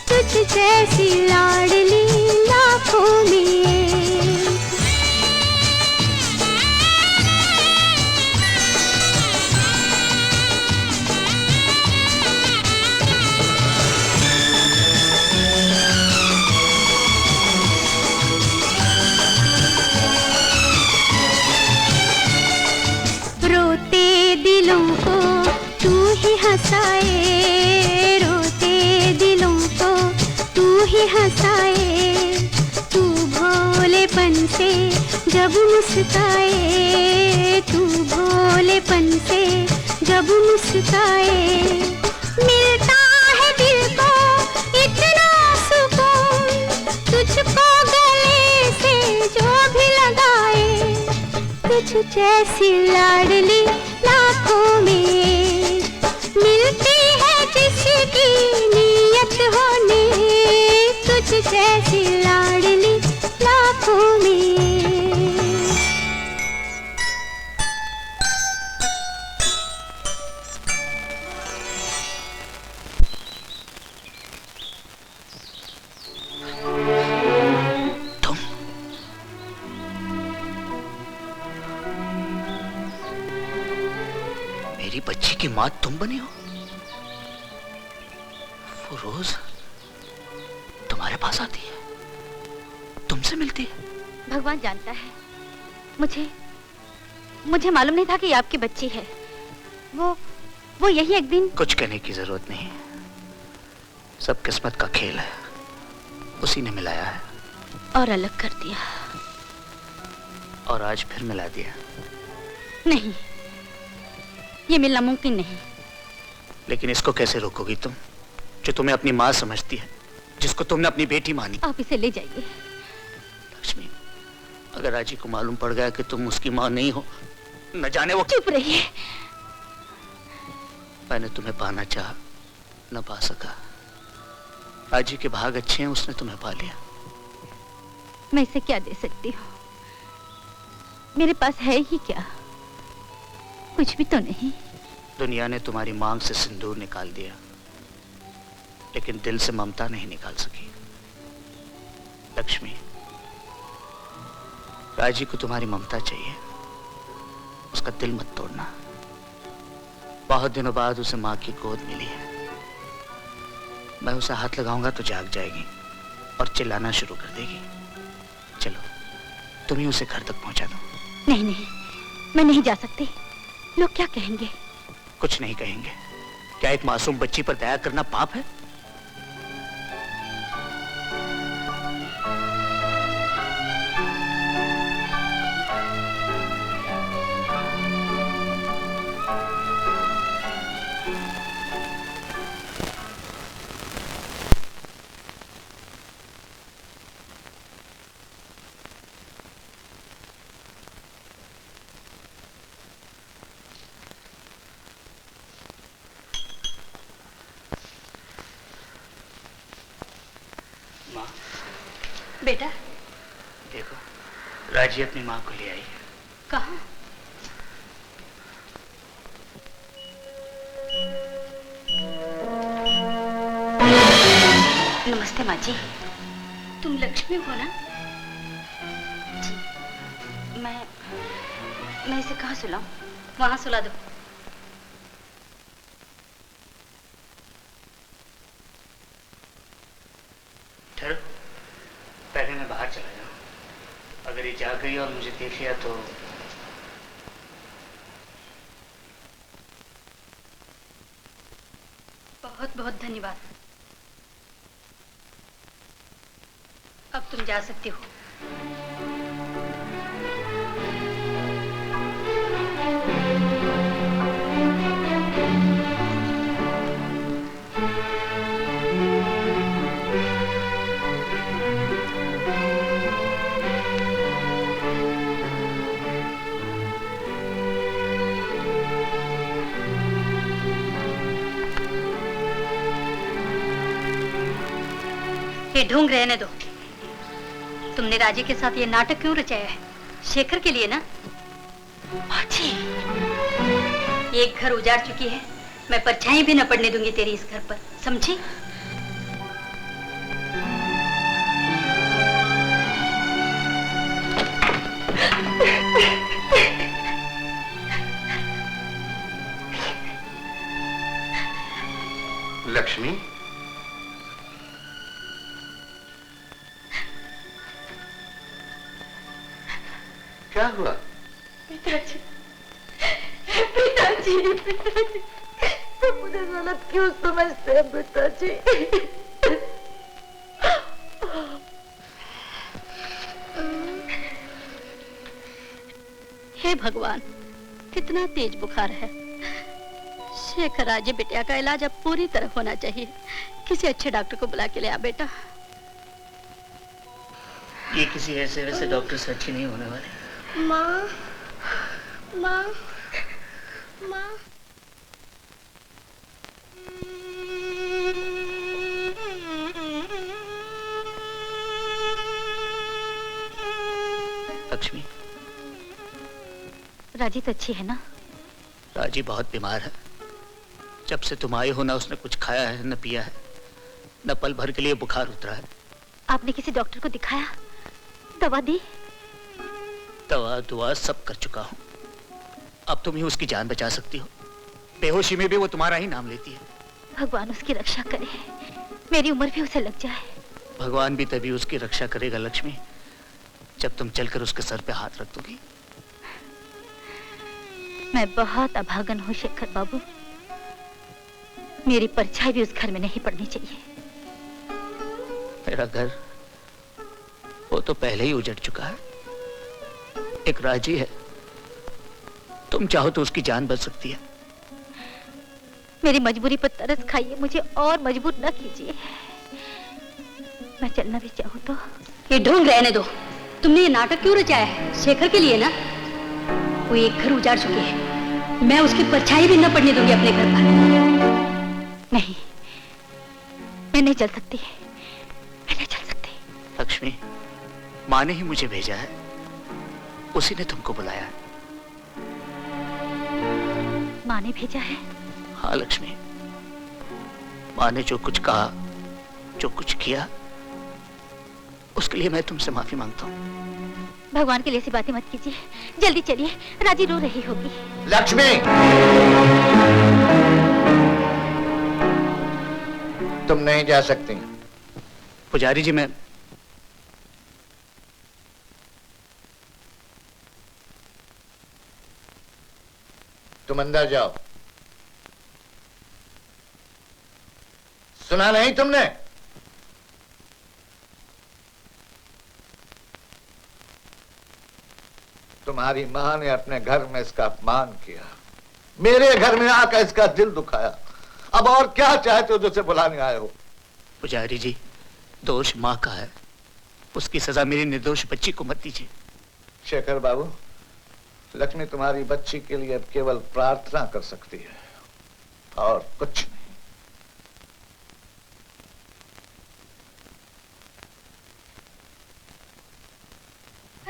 तुझ जैसी लाडली लाखों में एक। रोते दिलों को तू ही हंसाए, रोते दिलों को तू ही हंसाए। तू भोलेपन से जब मुस्काए, तू भोलेपन से जब मुस्काए। मिलता है दिल को इतना सुकून, तुझको गले से जो भी लगाए। तुझ जैसी लाडली लाखों में, मिलती है जिसकी नीयत होने। तुझ जैसी लाडली लाखों में। मेरी बच्ची की माँ तुम बनी हो? वो रोज तुम्हारे पास आती है, तुमसे मिलती है? भगवान जानता है, मुझे मालूम नहीं था कि ये आपकी बच्ची है। वो यही एक दिन। कुछ कहने की जरूरत नहीं, सब किस्मत का खेल है, उसी ने मिलाया है और अलग कर दिया। और आज फिर मिला दिया। नहीं, ये मिलना मुमकिन नहीं। लेकिन इसको कैसे रोकोगी तुम, जो तुम्हें अपनी माँ समझती है, जिसको तुमने अपनी बेटी मानी? आप इसे ले जाइए। लक्ष्मी, अगर राजी को मालूम पड़ गया कि तुम उसकी माँ नहीं हो, न जाने वो। चुप रहिए। मैंने तुम्हें पाना चाहा, न पा सका। राजी के भाग अच्छे हैं, उसने तुम्हें पा लिया। मैं इसे क्या दे सकती हूँ? मेरे पास है ही क्या? कुछ भी तो नहीं। दुनिया ने तुम्हारी मांग से सिंदूर निकाल दिया, लेकिन दिल से ममता नहीं निकाल सकी। लक्ष्मी, राजी को तुम्हारी ममता चाहिए, उसका दिल मत तोड़ना। बहुत दिनों बाद उसे माँ की गोद मिली है। मैं उसे हाथ लगाऊंगा तो जाग जाएगी और चिल्लाना शुरू कर देगी। चलो, तुम ही उसे घर तक पहुंचा दो। नहीं नहीं, मैं नहीं जा सकती। लोग क्या कहेंगे? कुछ नहीं कहेंगे। क्या एक मासूम बच्ची पर दया करना पाप है? बेटा, देखो, राजी अपनी माँ को ले आई है। कहाँ? नमस्ते माँ जी। तुम लक्ष्मी हो ना? जी, मैं इसे कहाँ सुलाऊं? वहां सुला दो। ठहरो, पहले मैं बाहर चला जाऊं। अगर ये जाग गई और मुझे देख लिया तो। बहुत बहुत धन्यवाद। अब तुम जा सकती हो। ये ढूंढ रहने दो। तुमने राजी के साथ ये नाटक क्यों रचाया है? शेखर के लिए ना? एक घर उजाड़ चुकी है, मैं परछाई भी न पड़ने दूंगी तेरी इस घर पर, समझी? लक्ष्मी, क्या हुआ? पिताजी, पिताजी, पिताजी, तुम मुझे गलत क्यों समझते हैं पिताजी? हे भगवान, कितना तेज बुखार है। शेखर राजे बिटिया का इलाज अब पूरी तरह होना चाहिए। किसी अच्छे डॉक्टर को बुला के ले आ बेटा। ये किसी ऐसे वैसे डॉक्टर से अच्छी नहीं होने वाली। माँ, माँ, माँ। लक्ष्मी, राजी तो अच्छी है ना? राजी बहुत बीमार है। जब से तुम आए हो ना उसने कुछ खाया है न पिया है, न पल भर के लिए बुखार उतरा है। आपने किसी डॉक्टर को दिखाया? दवा दी? दवा दुआ सब कर चुका हूँ। अब तुम ही उसकी जान बचा सकती हो। बेहोशी में भी वो तुम्हारा ही नाम लेती है। भगवान उसकी रक्षा करे, मेरी उम्र भी उसे लग जाए। भगवान भी तभी उसकी रक्षा करेगा लक्ष्मी, जब तुम चलकर उसके सर पे हाथ रख दोगी। मैं बहुत अभागन हूँ शेखर बाबू। मेरी परछाई भी उस घर में नहीं पड़नी चाहिए। मेरा घर वो तो पहले ही उजड़ चुका है। एक राजी है, तुम चाहो तो उसकी जान बच सकती है। मेरी मजबूरी पर तरस खाइए, मुझे और मजबूर न कीजिए। मैं चलना भी चाहूँ तो। ये ढूंढ रहने दो। तुमने ये नाटक क्यों रचाया है? शेखर के लिए ना? वो एक घर उजाड़ चुकी है, मैं उसकी परछाई भी न पड़ने दूंगी अपने घर पर। नहीं, मैं नहीं चल सकती, मैं नहीं चल सकती। लक्ष्मी, माँ ने ही मुझे भेजा है, उसी ने तुमको बुलाया है। माँ ने भेजा है? हाँ लक्ष्मी, माँ ने जो कुछ कहा, जो कुछ किया, उसके लिए मैं तुमसे माफी मांगता हूँ। भगवान के लिए ऐसी बातें मत कीजिए, जल्दी चलिए, राजी रो रही होगी। लक्ष्मी, तुम नहीं जा सकती। पुजारी जी, मैं तुम अंदर जाओ। सुना नहीं तुमने? तुम्हारी मां ने अपने घर में इसका अपमान किया, मेरे घर में आकर इसका दिल दुखाया। अब और क्या चाहते हो जो उसे बुलाने आए हो? पुजारी जी, दोष माँ का है, उसकी सजा मेरी निर्दोष बच्ची को मत दीजिए। शेखर बाबू, लक्ष्मी तुम्हारी बच्ची के लिए अब केवल प्रार्थना कर सकती है और कुछ नहीं।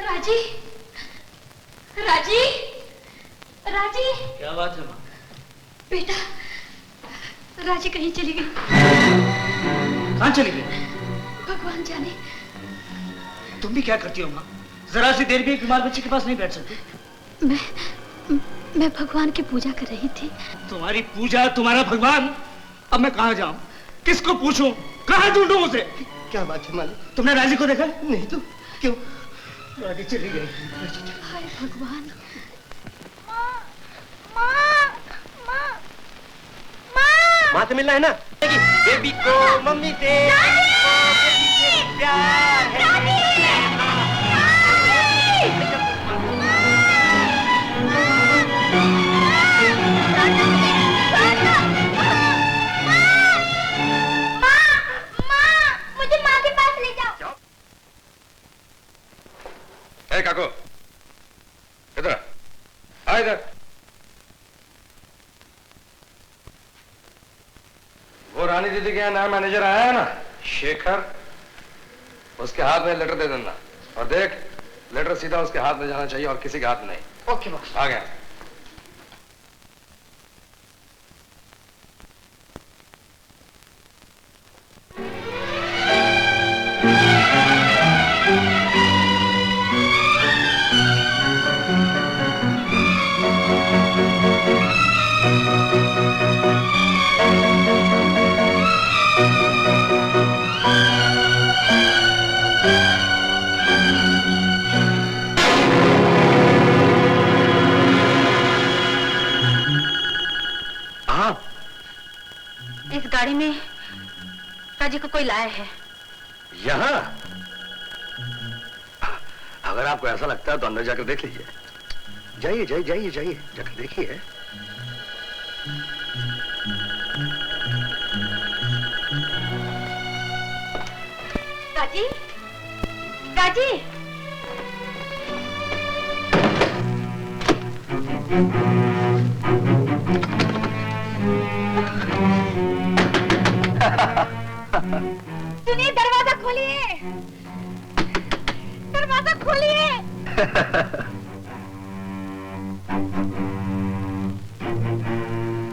राजी, राजी, राजी। क्या बात है माँ? बेटा, राजी कहीं चली गई। कहाँ चली गई? भगवान जाने। तुम भी क्या करती हो माँ? जरा सी देर भी एक बीमार बच्चे के पास नहीं बैठ सकती। मैं भगवान की पूजा कर रही थी। तुम्हारी पूजा, तुम्हारा भगवान? अब मैं कहाँ जाऊं? किसको पूछूं? कहाँ ढूंढूं उसे? क्या बात है मालिक? तुमने राजी को देखा? नहीं तो क्यों? राजी चली गई। हाय भगवान। माँ से मिलना है ना? बेबी को मम्मी से प्यार है। मुझे माँ के पास ले जाओ। ए काको, इधर आ, इधर। वो रानी दीदी के यहाँ नया मैनेजर आया है ना, शेखर, उसके हाथ में लेटर दे देना और देख लेटर सीधा उसके हाथ में जाना चाहिए और किसी के हाथ में नहीं। Okay boss. आ गया। इस गाड़ी में राजी को कोई लाया है। यहाँ? अगर आपको ऐसा लगता है तो अंदर जाकर देख लीजिए। जाइए जाइए जाइए जाइए, जाकर देखिए। राजी, राजी। सुनिए, दरवाजा खोलिए, दरवाजा खोलिए।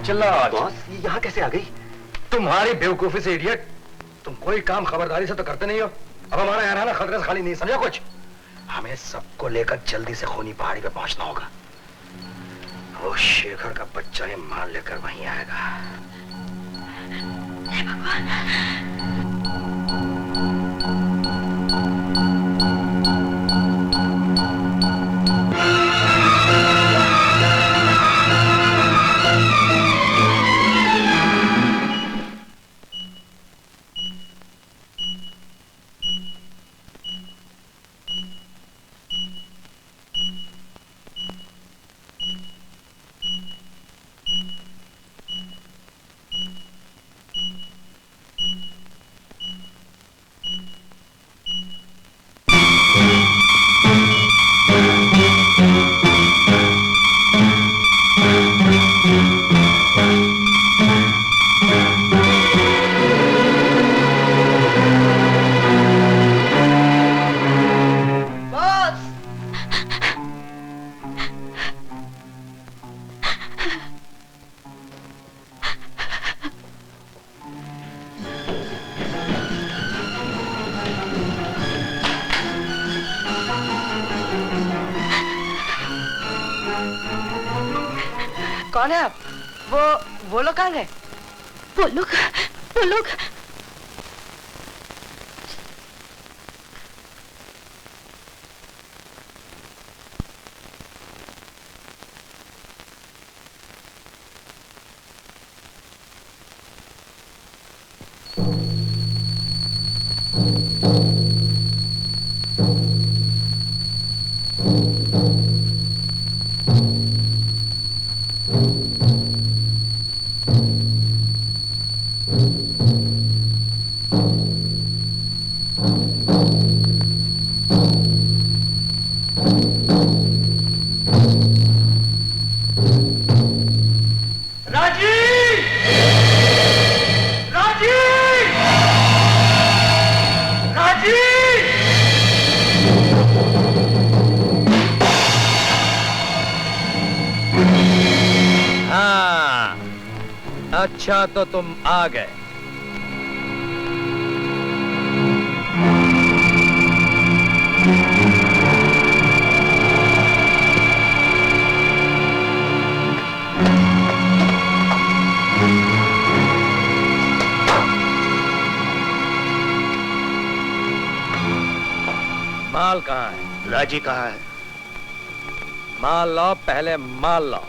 चिल्ला बॉस, ये यहाँ कैसे आ गई? तुम्हारी बेवकूफी से इडियट, तुम कोई काम खबरदारी से तो करते नहीं हो। अब हमारा यहाँ रहना खतरे से खाली नहीं, समझा कुछ? हमें सबको लेकर जल्दी से खूनी पहाड़ी पे पहुंचना होगा। वो शेखर का बच्चा ये माल लेकर वहीं आएगा। हे भगवान। कौन है आप? वो लोग कहाँ गए? वो लोग अच्छा तो तुम आ गए। माल कहाँ है? राजी कहाँ है? माल लाओ, पहले माल लाओ।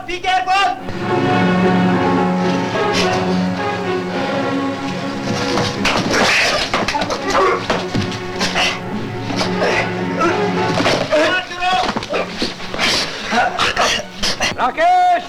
Be careful! राकेश!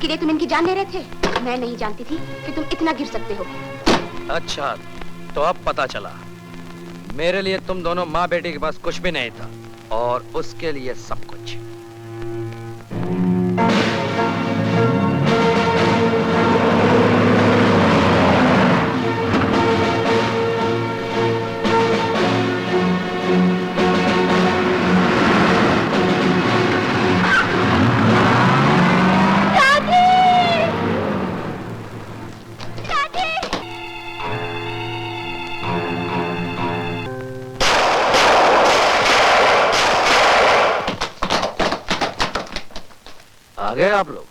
इसके लिए तुम इनकी जान ले रहे थे? मैं नहीं जानती थी कि तुम इतना गिर सकते हो। अच्छा, तो अब पता चला। मेरे लिए तुम दोनों माँ बेटी के पास कुछ भी नहीं था और उसके लिए सब कुछ। आ गए आप लोग?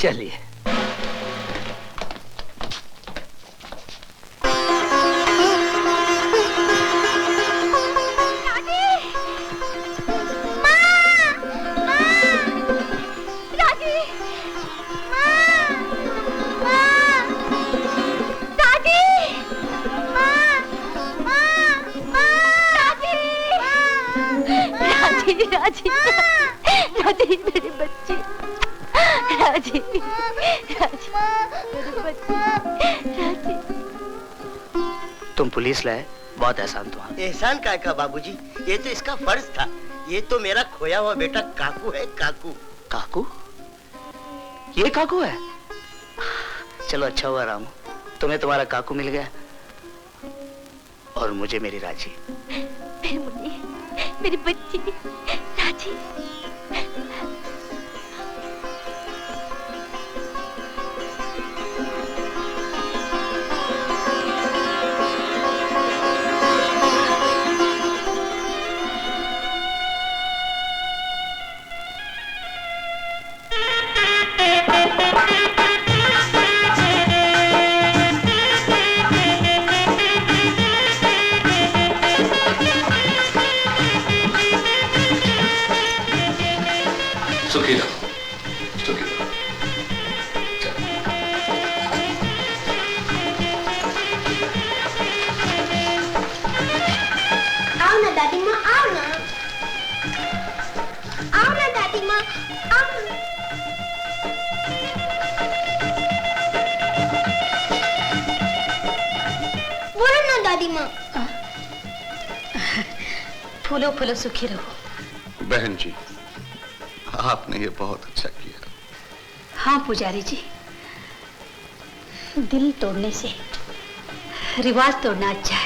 चलिए। राजी मेरी बच्ची, राजी, राजी मेरी बच्ची, राजी। तुम पुलिस लाए, बहुत एहसान तुम्हारा। एहसान काय का बाबूजी, ये तो इसका फर्ज था। ये तो मेरा खोया हुआ बेटा काकू है, काकू। काकू? ये काकू है? चलो अच्छा हुआ रामू, तुम्हें तुम्हारा काकू मिल गया और मुझे मेरी राजी। मेरी मुन्नी, मेरी बच्ची, राजी। सुखी रहो, सुखी रहो। आओ ना दादी माँ, आओ ना, आओ ना दादी माँ, आओ ना। बोलो ना दादी माँ। फूलो फूलो सुखी रहो। बहन जी, आपने ये बहुत अच्छा किया। हाँ पुजारी जी, दिल तोड़ने से रिवाज तोड़ना अच्छा